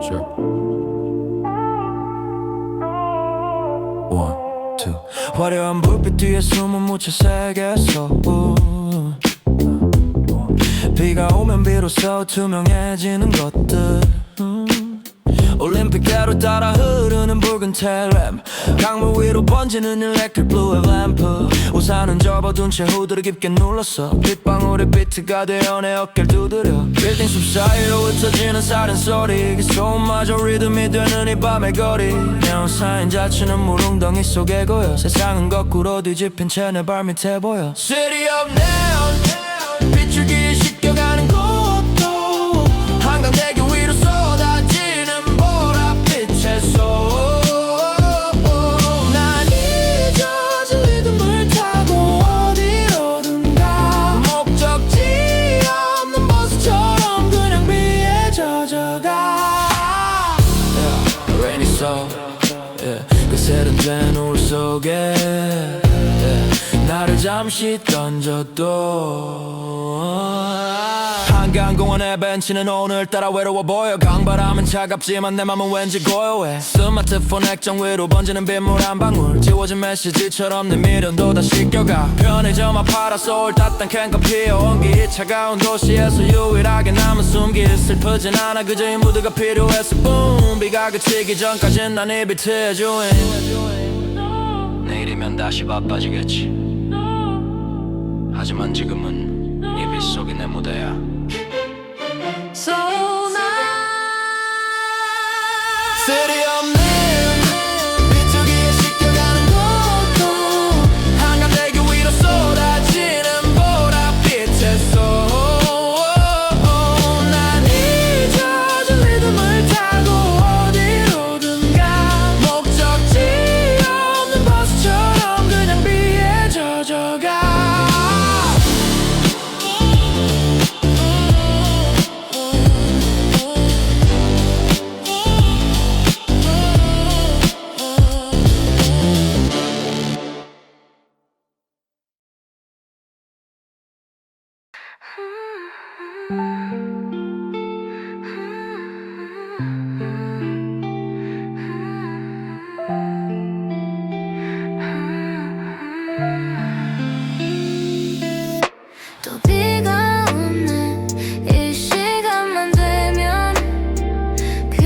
[SPEAKER 3] Sure. 1, 2 화려한 불빛 뒤에 숨은 묻혀 새겼어 비가 오면 비로소 투명해지는 것들 올림픽대로 따라 흐르는 붉은 텔렘 강물 위로 번지는 electric blue 램프 우산은 접어둔 채 후드를 깊게 눌렀어 빗방울이 비트가 되어 내 어깨를 두드려 빌딩 숲 사이로 흩어지는 사린 소리 그 소음마저 리듬이 되는 이 밤의 거리 네온 사인 자체는 물웅덩이 속에 고여 세상은 거꾸로 뒤집힌 채 내 발밑에 보여 City of Neon 비추기에 씻겨가는 곳도 한강대교 위로 쏟아지는 난 잊어질 리듬을 타고 어디로든 가 목적지 없는 버스처럼 그냥 비에 젖어가 Rainy soul 그 세련된 우울 속에 나를 잠시 던져도 한강공원의 벤치는 오늘따라 외로워 보여 강바람은 차갑지만 내 맘은 왠지 고요해 스마트폰 액정 위로 번지는 빗물 한 방울 지워진 메시지처럼 내 미련도 다 씻겨가 편의점 앞 파라솔 따뜻한 캔커 피어온 기 차가운 도시에서 유일하게 남은 숨길 슬프진 않아 그저 이 무드가 필요했어 boom 비가 그치기 전까진 난 이 비트의 주인 내일이면 다시 바빠지겠지 하지만 지금은 이 빛 속이 내 무대야
[SPEAKER 2] So now
[SPEAKER 3] City of Neon 비추기에 씻겨가는 곳도 한강대교 위로 쏟아지는 보랏빛에서 난 잊어질 리듬을 타고 어디로든 가 목적지 없는 버스처럼 그냥 비에 젖어가
[SPEAKER 2] 또 비가 오는 이 시간만 되면 그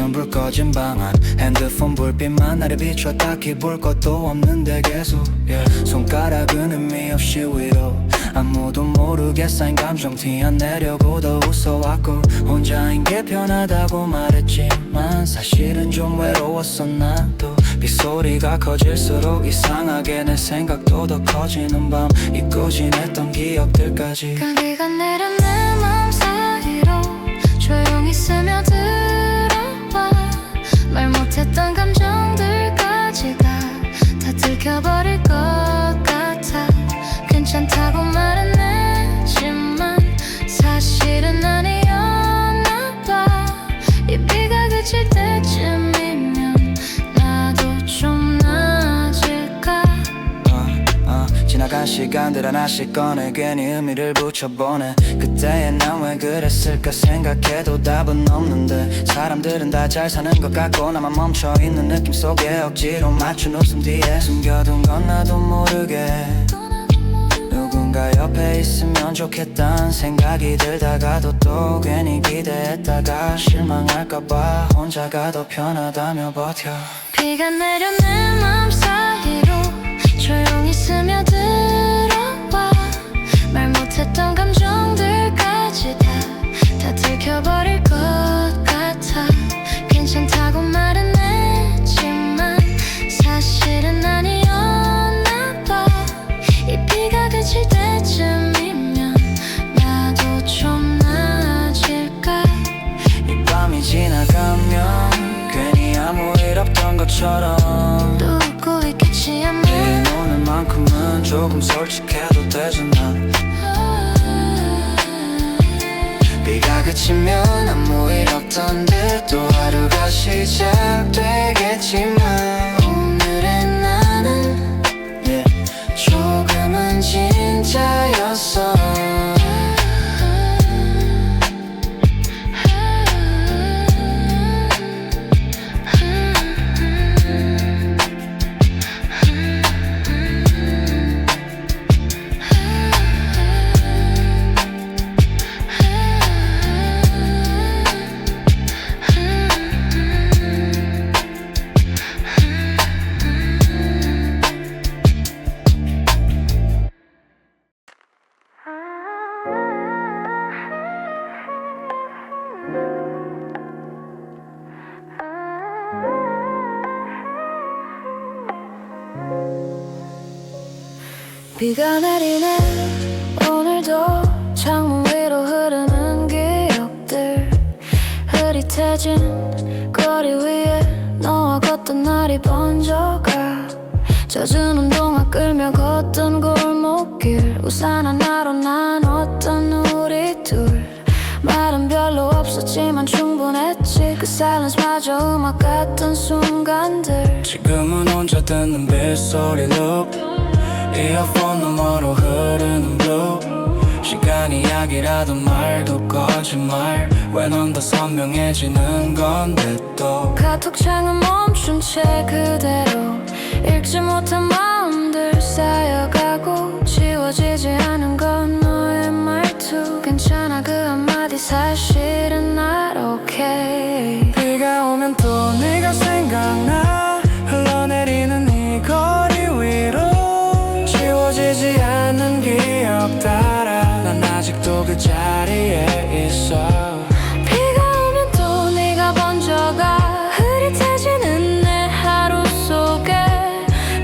[SPEAKER 4] 시쯤 불 꺼진 방 안 핸드폰 불빛만 나를 비춰 딱히 볼 것도 없는데 계속 손가락은 의미 없이 위로 아무도 모르게 쌓인 감정 티 안 내려고 더 웃어왔고 혼자인 게 편하다고 말했지만 사실은 좀 외로웠어 나도 빗소리가 커질수록 이상하게 내 생각도 더 커지는 밤 잊고 지냈던 기억들까지
[SPEAKER 2] 비가 내려 내 맘 사이로 조용히 스며들어와 말 못했던 감정들까지 다 들켜버릴 것 같아 괜찮다고 말은 했지만 사실은 아니었나 봐이 비가 그칠 때쯤이면 나도 좀 나아질까
[SPEAKER 4] 지나간 시간들 하나씩 꺼내 괜히 의미를 붙여보네 그때의 난 왜 그랬을까 생각해도 답은 없는데 사람들은 다 잘 사는 것 같고 나만 멈춰있는 느낌 속에 억지로 맞춘 웃음 뒤에 숨겨둔 건 나도 모르게 누군가 옆에 있으면 좋겠단 생각이 들다가도 또 괜히 기대했다가 실망할까봐 혼자가 더 편하다며 버텨
[SPEAKER 2] 비가 내려 내 맘 사이로 조용히 스며들어와 말 못했던 감정들까지 다 들켜버릴 것 같아 괜찮다고 말은 했지만 사실은 아니었나 봐이 비가 그칠 때쯤이면 나도 좀 나아질까
[SPEAKER 4] 이 밤이 지나가면 괜히 아무 일 없던 것처럼
[SPEAKER 2] 또 웃고 있겠지 아마
[SPEAKER 4] 내일 오늘만큼은 조금 솔직해도 되잖아 비가 그치면 아무 일 없던 듯 또 하루가 시작되겠지만
[SPEAKER 2] 오늘의 나는
[SPEAKER 4] 조금은 진짜였어
[SPEAKER 2] 비가 내리네 오늘도 창문 위로 흐르는 기억들 흐릿해진 거리 위에 너와 걷던 날이 번져가 젖은 운동화 끌며 걷던 골목길 우산 하나로 나눴던 우리 둘 말은 별로 없었지만 충분했지 그 사이런스마저 음악 같던 순간들
[SPEAKER 4] 지금은 혼자 듣는 빗소리 loop 이어폰 너머로 흐르는 blue 시간이 약이라도 말도 거짓말 왜 넌 더 선명해지는 건데 또
[SPEAKER 2] 카톡창은 멈춘 채 그대로 읽지 못한 마음들 쌓여가고 지워지지 않은 건 너의 말투 괜찮아 그 한마디 사실은 not okay
[SPEAKER 6] 비가 오면 또 네가 생각나 흘러내리는 이 거리 위로 지워지지 않는 기억 따라 난 아직도 그 자리에 있어
[SPEAKER 2] 비가 오면 또 네가 번져가 흐릿해지는 내 하루 속에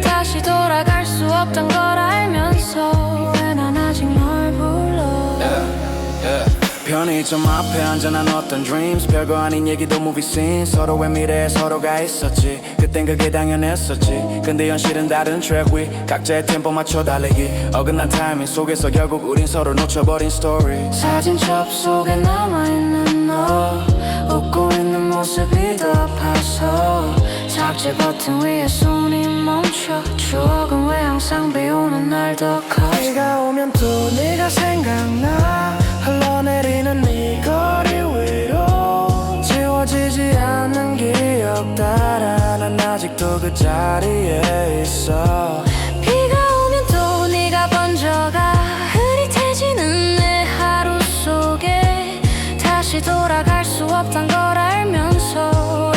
[SPEAKER 2] 다시 돌아갈 수 없던 걸 알면서 왜 난 아직 널 불러
[SPEAKER 6] 편의점 앞에 앉아 나눴던 dreams 별거 아닌 얘기도 movie scene 서로의 미래에 서로가 있었지 그땐 그게 당연했었지 근데 현실은 다른 트랙 위 각자의 템포 맞춰 달리기 어긋난 타이밍 속에서 결국 우린 서로 놓쳐버린 스토리
[SPEAKER 2] 사진 접속에 남아있는 너 웃고 있는 모습이 더 아파서 삭제 버튼 위에 손이 멈춰 추억은 왜 항상 비오는 날 더 커
[SPEAKER 6] 비가 오면 또 네가 생각나 흘러내리는 이 거리 위로 지워지지 않는 기억 따라 난 아직도 그 자리에 있어
[SPEAKER 2] 비가 오면 또 네가 번져가 흐릿해지는 내 하루 속에 다시 돌아갈 수 없단 걸 알면서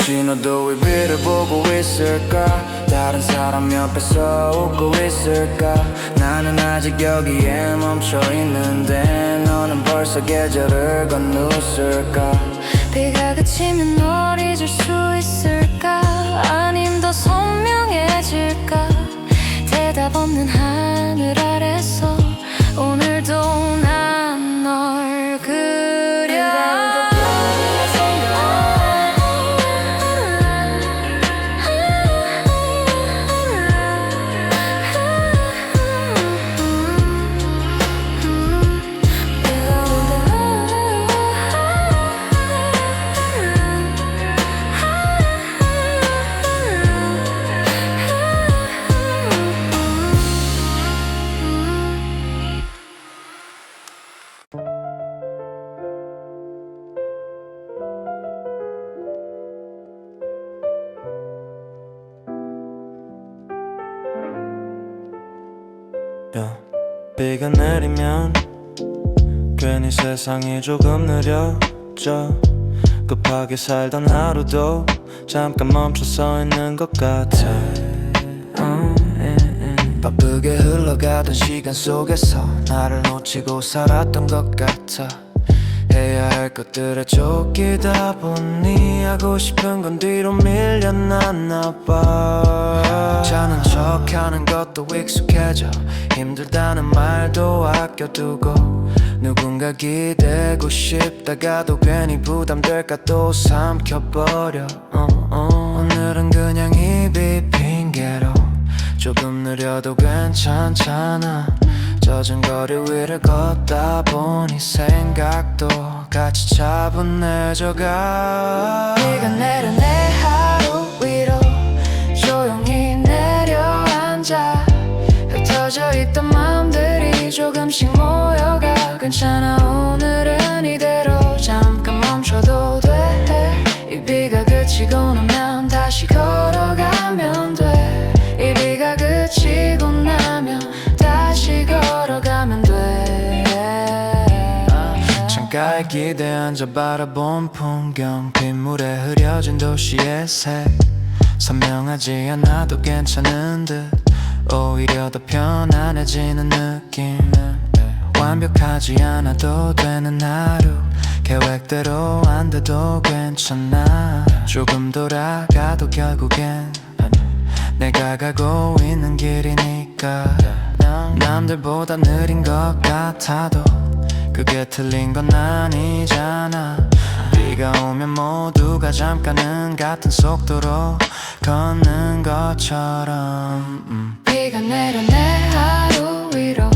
[SPEAKER 6] 혹시 너도 이 위를 보고 있을까 다른 사람 옆에서 웃고 있을까 나는 아직 여기에 멈춰있는데 너는 벌써 계절을 건넜을까
[SPEAKER 2] 비가 그치면 널 잊을 수 있을까 아님 더 선명해질까 대답 없는 하늘 아래서 오늘도 난 널 그려
[SPEAKER 3] 비가 내리면 괜히 세상이 조금 느려져 급하게 살던 하루도 잠깐 멈춰 서 있는 것 같아
[SPEAKER 6] 바쁘게 흘러가던 시간 속에서 나를 놓치고 살았던 것 같아 해야 할 것들에 쫓기다 보니 하고 싶은 건 뒤로 밀려났나 봐 자는 척하는 것도 익숙해져 힘들다는 말도 아껴두고 누군가 기대고 싶다가도 괜히 부담될까 또 삼켜버려 오늘은 그냥 입이 핑계로 조금 느려도 괜찮잖아 젖은 거리 위를 걷다 보니 생각도 같이 차분해져가
[SPEAKER 2] 비가 내려 내 하루 위로 조용히 내려앉아 흩어져 있던 마음들이 조금씩 모여가 괜찮아 오늘은 이대로 잠깐 멈춰도 돼 이 비가 그치고 나면 다시 걸어가면 돼 이 비가 그치고 나면 다시 걸어가면 돼
[SPEAKER 6] 창가에 기대 앉아 바라본 풍경 빗물에 흐려진 도시의 색 선명하지 않아도 괜찮은 듯 오히려 더 편안해지는 느낌 완벽하지 않아도 되는 하루 계획대로 안 돼도 괜찮아 조금 돌아가도 결국엔 내가 가고 있는 길이니까 남들보다 느린 것 같아도 그게 틀린 건 아니잖아 비가 오면 모두가 잠깐은 같은 속도로 걷는 것처럼
[SPEAKER 2] 비가 내려 내 하루 위로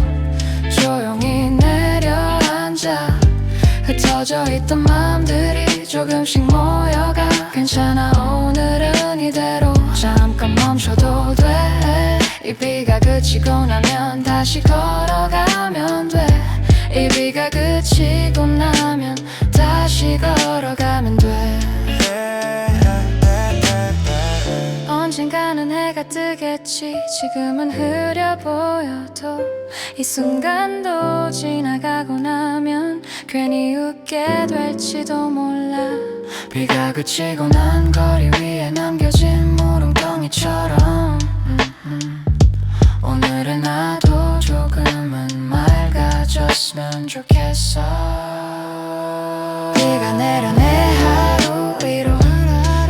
[SPEAKER 2] 조용히 내려앉아 흩어져 있던 마음들이 조금씩 모여가 괜찮아 오늘은 이대로 잠깐 멈춰도 돼 이 비가 그치고 나면 다시 걸어가면 돼 이 비가 그치고 나면 다시 걸어가면 돼 언젠가는 해가 뜨겠지 지금은 흐려 보여도 이 순간도 지나가고 나면 괜히 웃게 될지도 몰라
[SPEAKER 6] 비가 그치고 난 거리 위에 남겨진 물웅덩이처럼 오늘은 나도 조금은 맑아졌으면 좋겠어
[SPEAKER 2] 비가 내려 내 하루 위로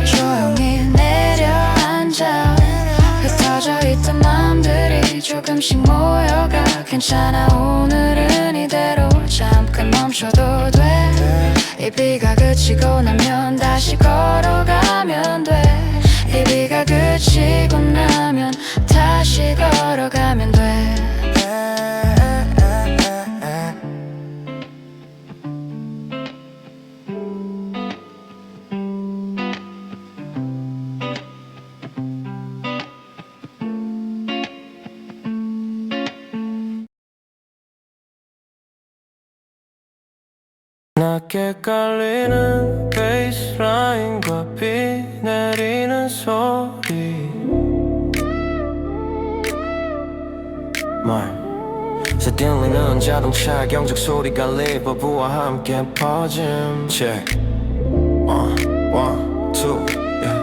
[SPEAKER 2] 조용히 내려앉아 흩어져 있던 마음들이 조금씩 모여가 괜찮아 오늘은 이대로 잠깐 멈춰도 돼 이 비가 그치고 나면 다시 걸어가면 돼 이 비가 그치고 나면 다시 걸어가면 돼
[SPEAKER 3] 낮게 깔리는 베이스라인과 비 내리는 소리
[SPEAKER 1] 새 들리는 자동차 경적 소리가 리버브와 함께 퍼짐 Check 1, 2, yeah.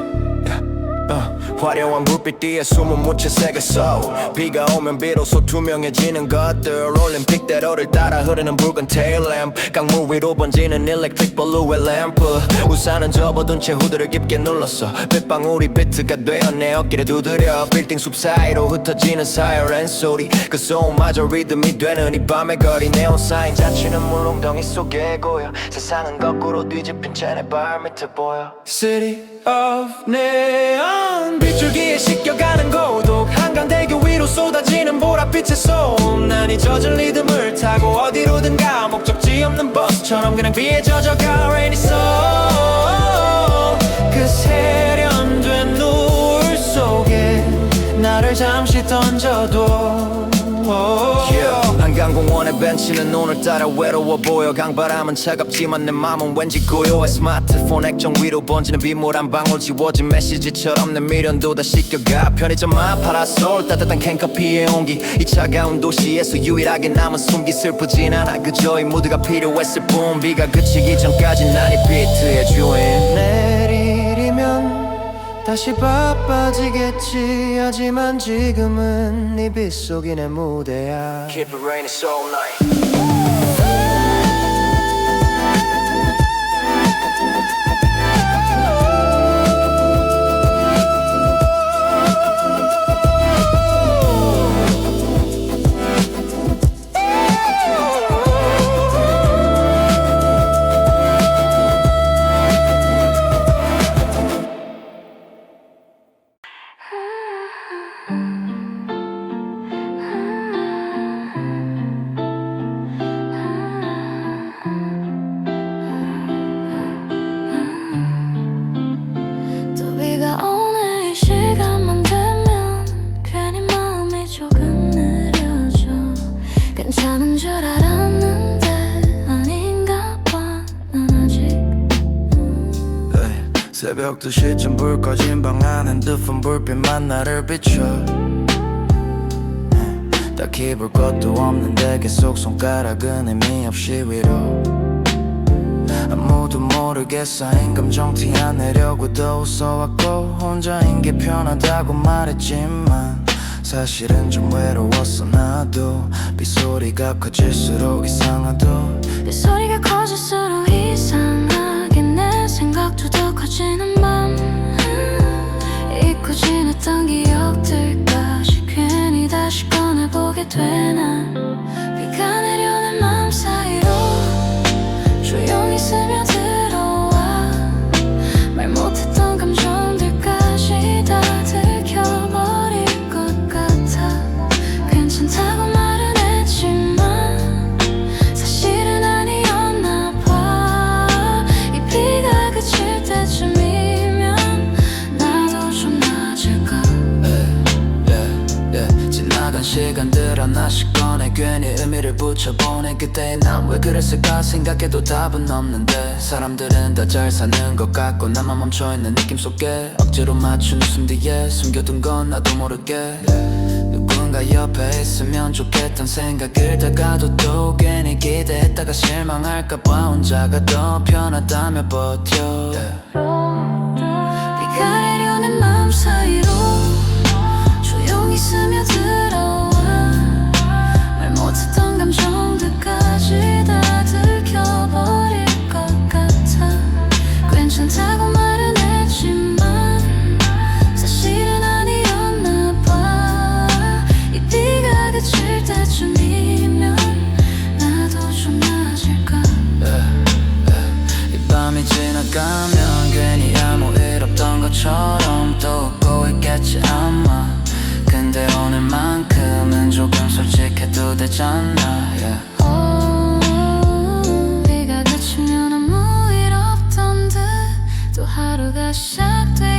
[SPEAKER 1] 화려한 불빛 뒤에 숨은 묻혀 새겼어. 비가 오면 비로소 투명해지는 것들 올림픽대로를 따라 흐르는 붉은 테일램프 강물 위로 번지는 일렉트릭 블루의 램프 우산은 접어둔 채 후드를 깊게 눌렀어. 빗방울이 비트가 되어 내 어깨를 두드려 빌딩 숲 사이로 흩어지는 사이렌 소리 그 소음마저 리듬이 되는 이 밤의 거리 네온 사인 자취는 물웅덩이 속에 고여 세상은 거꾸로 뒤집힌 채 내 발밑에 보여.
[SPEAKER 3] City of Neon 빗줄기에 씻겨가는 고독 한강대교 위로 쏟아지는 보랏빛의 소음 난 이 젖은 리듬을 타고 어디로든 가 목적지 없는 버스처럼 그냥 비에 젖어가 Rainy Soul 그 세련된 노을 속에 나를 잠시 던져둬
[SPEAKER 1] 한강공원의 벤치는 오늘따라 외로워 보여. 강바람은 차갑지만 내 맘은 왠지 고요해. 스마트폰 액정 위로 번지는 빗물 한 방울 지워진 메시지처럼 내 미련도 다 씻겨가. 편의점 앞 파라솔 따뜻한 캔커피의 온기 이 차가운 도시에서 유일하게 남은 숨기 슬프진 않아. 그저 이 무드가 필요했을 뿐 비가 그치기 전까지 난 이 비트의 주인.
[SPEAKER 3] 내일이면 다시 바빠지겠지 하지만 지금은 네 빗속이 내 무대야.
[SPEAKER 1] Keep it raining all night.
[SPEAKER 2] 또 비가 오는 이 시간만 되면 괜히 마음이 조금 느려져. 괜찮은 줄 알았는데 아닌가 봐 난 아직.
[SPEAKER 6] 새벽 2시쯤 불 꺼진 방 안에 핸드폰 불빛만 나를 비춰. 딱히 볼 것도 없는데 계속 손가락은 의미 없이 위로. 아무도 모르게 쌓인 감정 티 안 내려고도 웃어왔고 혼자인 게 편하다고 말했지만 사실은 좀 외로웠어 나도. 빗소리가 커질수록 이상하도
[SPEAKER 2] 빗소리가 커질수록 이상하게 내 생각도 더 커지는 밤 잊고 지냈던 기억들까지 괜히 다시 꺼내보게 되나. 비가 내려는 마음 사이로 조용히 스며들어와 말 못했던 감정들까지 다 들켜버릴 것 같아. 괜찮다고 말은 했지만 사실은 아니었나 봐. 이 비가 그칠 때쯤이면 나도 좀 나아질까.
[SPEAKER 3] 지나간 시간들 하나씩 꺼내 괜히 의미를 붙여보내. 그때 난 왜 그랬을까 생각해도 답은 없는데 사람들은 다 잘 사는 것 같고 나만 멈춰있는 느낌 속에 억지로 맞춘 웃음 뒤에 숨겨둔 건 나도 모르게 누군가 옆에 있으면 좋겠단 생각을 다가도 또 괜히 기대했다가 실망할까봐 혼자가 더 편하다며 버텨.
[SPEAKER 2] 비가 내려는 마음 사이로 조용히 스며들어와 말 못했던 감정들까지 다 들켜버릴 것 같아. 괜찮다고 말은 했지만 사실은 아니었나 봐. 이 비가 그칠 때쯤이면 나도 좀 나아질까.
[SPEAKER 3] 이 밤이 지나가면 괜히 아무 일 없던 것처럼 또 웃고 있겠지 아마. 근데 오늘만큼은 조금 솔직해도 되잖아 yeah.
[SPEAKER 2] 비가 그치면 아무 일 없던 듯 또 하루가 시작되겠지만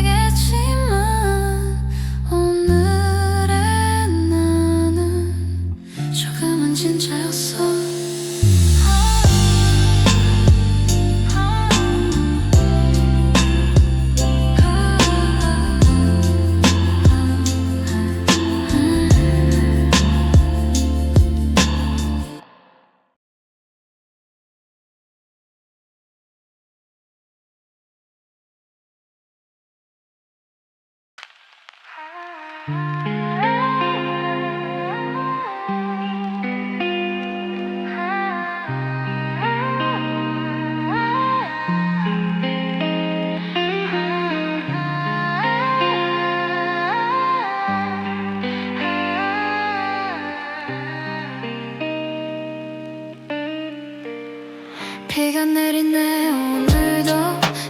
[SPEAKER 2] 비가 내리네 오늘도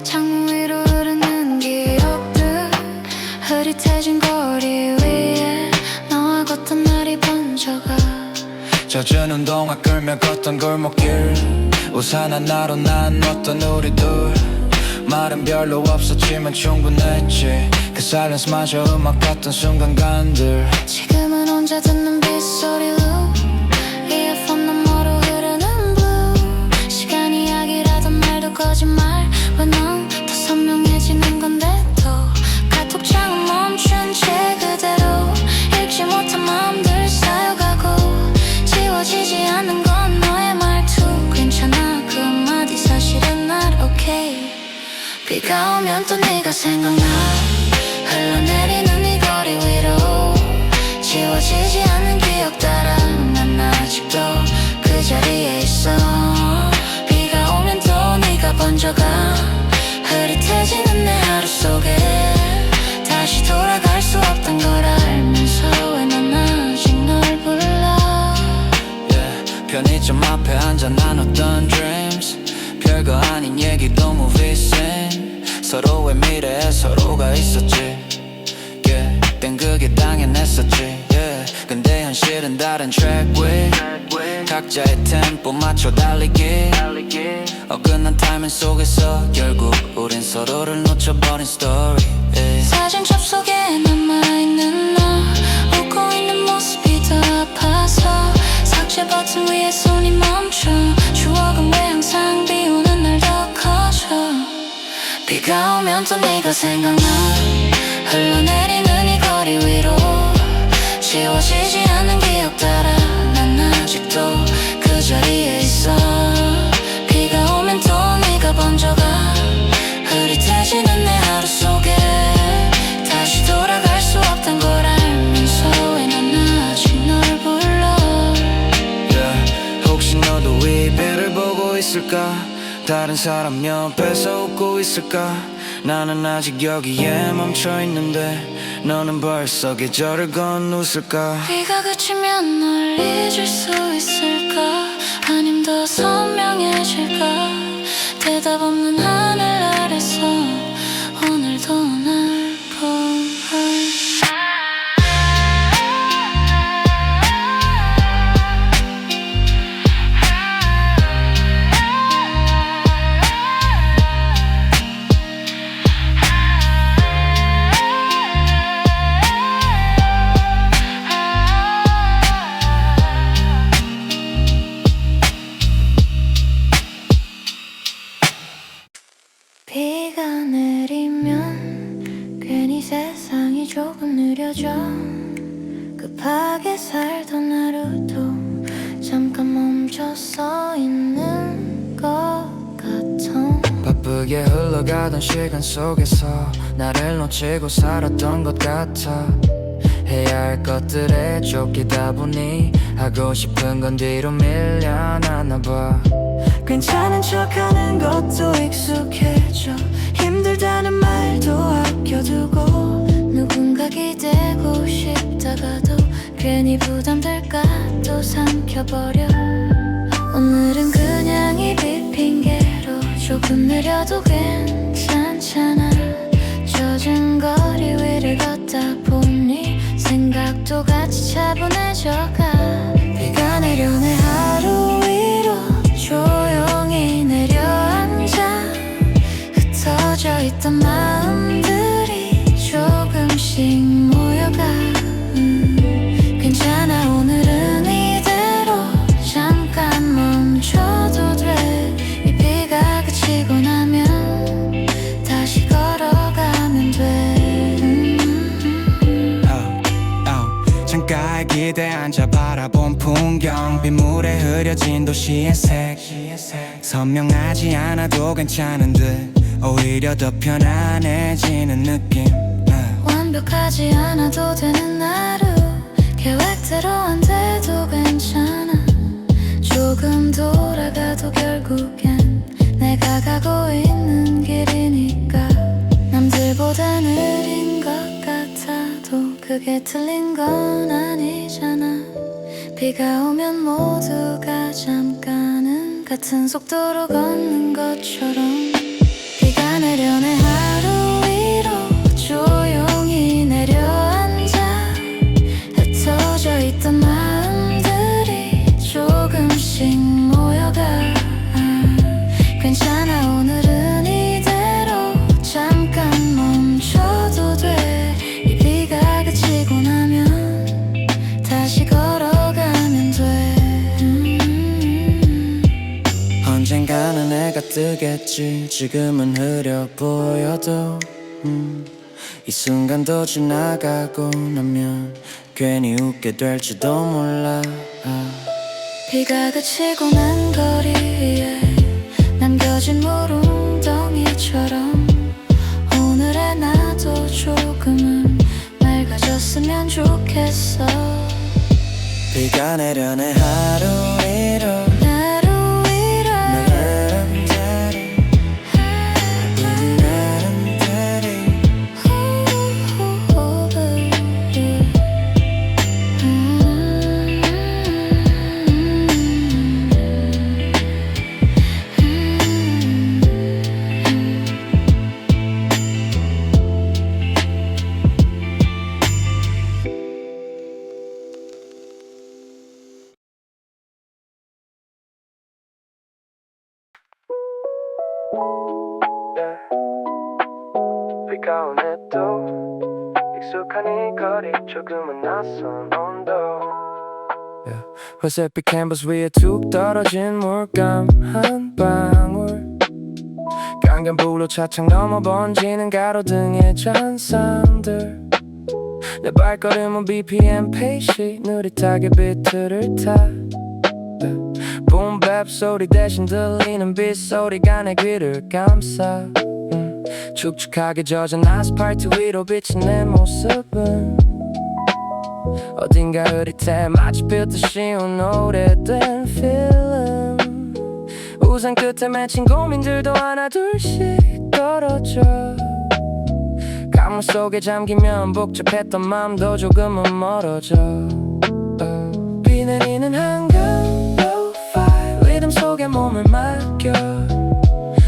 [SPEAKER 2] 창문 위로 흐르는 기억들 흐릿해진 거리 위에 너와 걷던 날이 번져가
[SPEAKER 4] 젖은 운동화 끌며 걷던 골목길 우산 하나로 난 어떤 우리 둘 말은 별로 없었지만 충분했지 그 사이렌스마저 음악 같던 순간간들
[SPEAKER 2] 지금은 혼자 듣는 빗소리로 이어폰 너머로 흐르는 blue 시간이 이야기라던 말도 거짓말 왜 넌 더 선명해지는 건데 또 카톡창은 멈춘 채 그대로 읽지 못한 마음들 쌓여가고 지워지지 않는 건 너의 말투 괜찮아 그 한마디 사실은 not okay 비가 오면 또 네가 생각나 흘러내리는 이 거리 위로 지워지지 않는 기억 따라 난 아직도 그 자리에 있어 비가 오면 또 네가 번져가 흐릿해지는 내 하루 속에 다시 돌아갈 수 없단 걸 알면서 왜 난 아직 널 불러
[SPEAKER 4] 편의점 앞에 앉아 나눴던 dreams 별거 아닌 얘기도 movies in 서로의 미래에 서로가 있었지 땐 그게 당연했었지 근데 현실은 다른 track with 각자의 템포 맞춰 달리기 어긋난 타이밍 속에서 결국 우린 서로를 놓쳐버린 story
[SPEAKER 2] 사진 접속에 남아있는 너 웃고 있는 모습이 더 아파서 삭제 버튼 위에 손이 멈춰 추억은 왜 항상 비 오는 날 더 커져 비가 오면 또 네가 생각나 흘러내리는 이 거리 위로 지워지지 않는 기억 따라 난 아직도 그 자리에 있어 비가 오면 또 네가 번져가 흐릿해지는 내 하루 속에 다시 돌아갈 수 없단 걸 알면서 왜 난 아직 널 불러
[SPEAKER 4] 혹시 너도 이 배를 보고 있을까 다른 사람 옆에서 웃고 있을까 나는 아직 여기에 멈춰있는데 너는 벌써 계절을 건웃을까
[SPEAKER 2] 비가 그치면 널 잊을 수 있을까 아님 더 선명해질까 대답 없는 하늘 아래서 오늘도 날 봐 비가 내리면 괜히 세상이 조금 느려져 급하게 살던 하루도 잠깐 멈춰서 있는 것 같아
[SPEAKER 3] 바쁘게 흘러가던 시간 속에서 나를 놓치고 살았던 것 같아 해야 할 것들에 쫓기다 보니 하고 싶은 건 뒤로 밀려나나 봐
[SPEAKER 2] 괜찮은 척하는 것도 익숙해져 힘들다는 말도 아껴두고 누군가 기대고 싶다가도 괜히 부담될까 또 삼켜버려 오늘은 그냥 입이 핑계로 조금 느려도 괜찮잖아 젖은 거리 위를 걷다 보니 생각도 같이 차분해져가 비가 내려내 하루 위로 조용히 내려앉아 흩어져 있던 마음들이 조금씩 모여가 괜찮아 오늘은 이대로 잠깐 멈춰도 돼 이 비가 그치고 나면 다시 걸어가면 돼
[SPEAKER 6] 창가에 기대 앉아 바라본 풍경 빗물에 흐려진 도시의 색 선명하지 않아도 괜찮은 듯 오히려 더 편안해지는 느낌
[SPEAKER 2] 완벽하지 않아도 되는 하루 계획대로 안 돼도 괜찮아 조금 돌아가도 결국엔 내가 가고 있는 길이니까 남들보다 느린 것 같아도 그게 틀린 건 아니잖아 비가 오면 모두가 잠깐은 같은 속도로 걷는 것처럼 비가 내려내 하루 위로 조용히 내려앉아 흩어져 있던 마음들이 조금씩 모여가 괜찮아 오늘은 이대로 잠깐 멈춰도 돼 이 비가 그치고 나면 다시 걸어가면 돼
[SPEAKER 3] 언젠가는 해가 뜨겠지 지금은 흐려 보여도 이 순간도 지나가고 나면 괜히 웃게 될지도 몰라
[SPEAKER 2] 비가 그치고 난 거리에 남겨진 물웅덩이처럼 오늘의 나도 조금은 맑아졌으면 좋겠어
[SPEAKER 3] 비가 내려내 하루 위로
[SPEAKER 2] 하루 위로
[SPEAKER 5] 비가 오네도 익숙한 이 거리 조금은 낯선 온도 회색빛 캔버스 위에 툭 떨어진 물감 한 방울 강변북로 차창 넘어 번지는 가로등의 잔상들 내 발걸음은 BPM 페이시 느릿하게 비트를 타 붐밥 소리 대신 들리는 빗소리가 내 귀를 감싸 축축하게 젖은 아스팔트 위로 비친 내 모습은 어딘가 흐릿해 마치 필터 씌운 오래된 필름 우산 끝에 맺힌 고민들도 하나 둘씩 떨어져 강물 속에 잠기면 복잡했던 맘도 조금은 멀어져 비 내리는 한강 lo-fi 리듬 속에 몸을 맡겨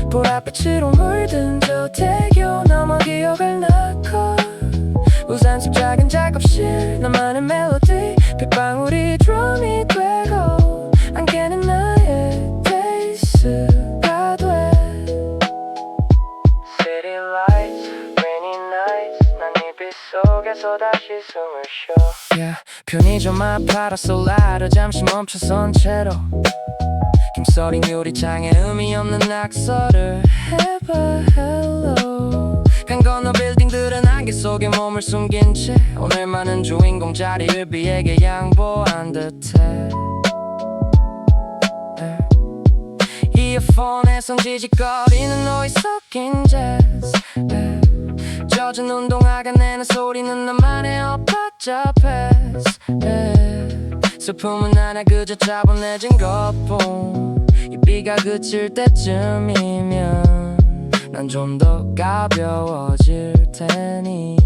[SPEAKER 5] 보랏빛으로 물든 저 대교 넘어 기억을 낳고 우산 속 작은 작업실 나만의 멜로디 빗방울이 드럼이 되고 안개는 나의 베이스가 돼 City lights, rainy nights 난 이 빛 속에서 다시 숨을 쉬어 yeah, 편히 좀 아파라 솔라를 잠시 멈춰선 채로 김서린 유리창에 의미 없는 낙서를 해봐 hello 강 건너 빌딩들은 안개 속에 몸을 숨긴 채 오늘만은 주인공 자리를 비에게 양보한 듯해 이어폰에선 지직거리는 노이 섞인 재즈 젖은 운동화가 내는 소리는 나만의 엇박잡해스 슬픔은 하나 그저 차분해진 것뿐 이 비가 그칠 때쯤이면 난 좀 더 가벼워질 테니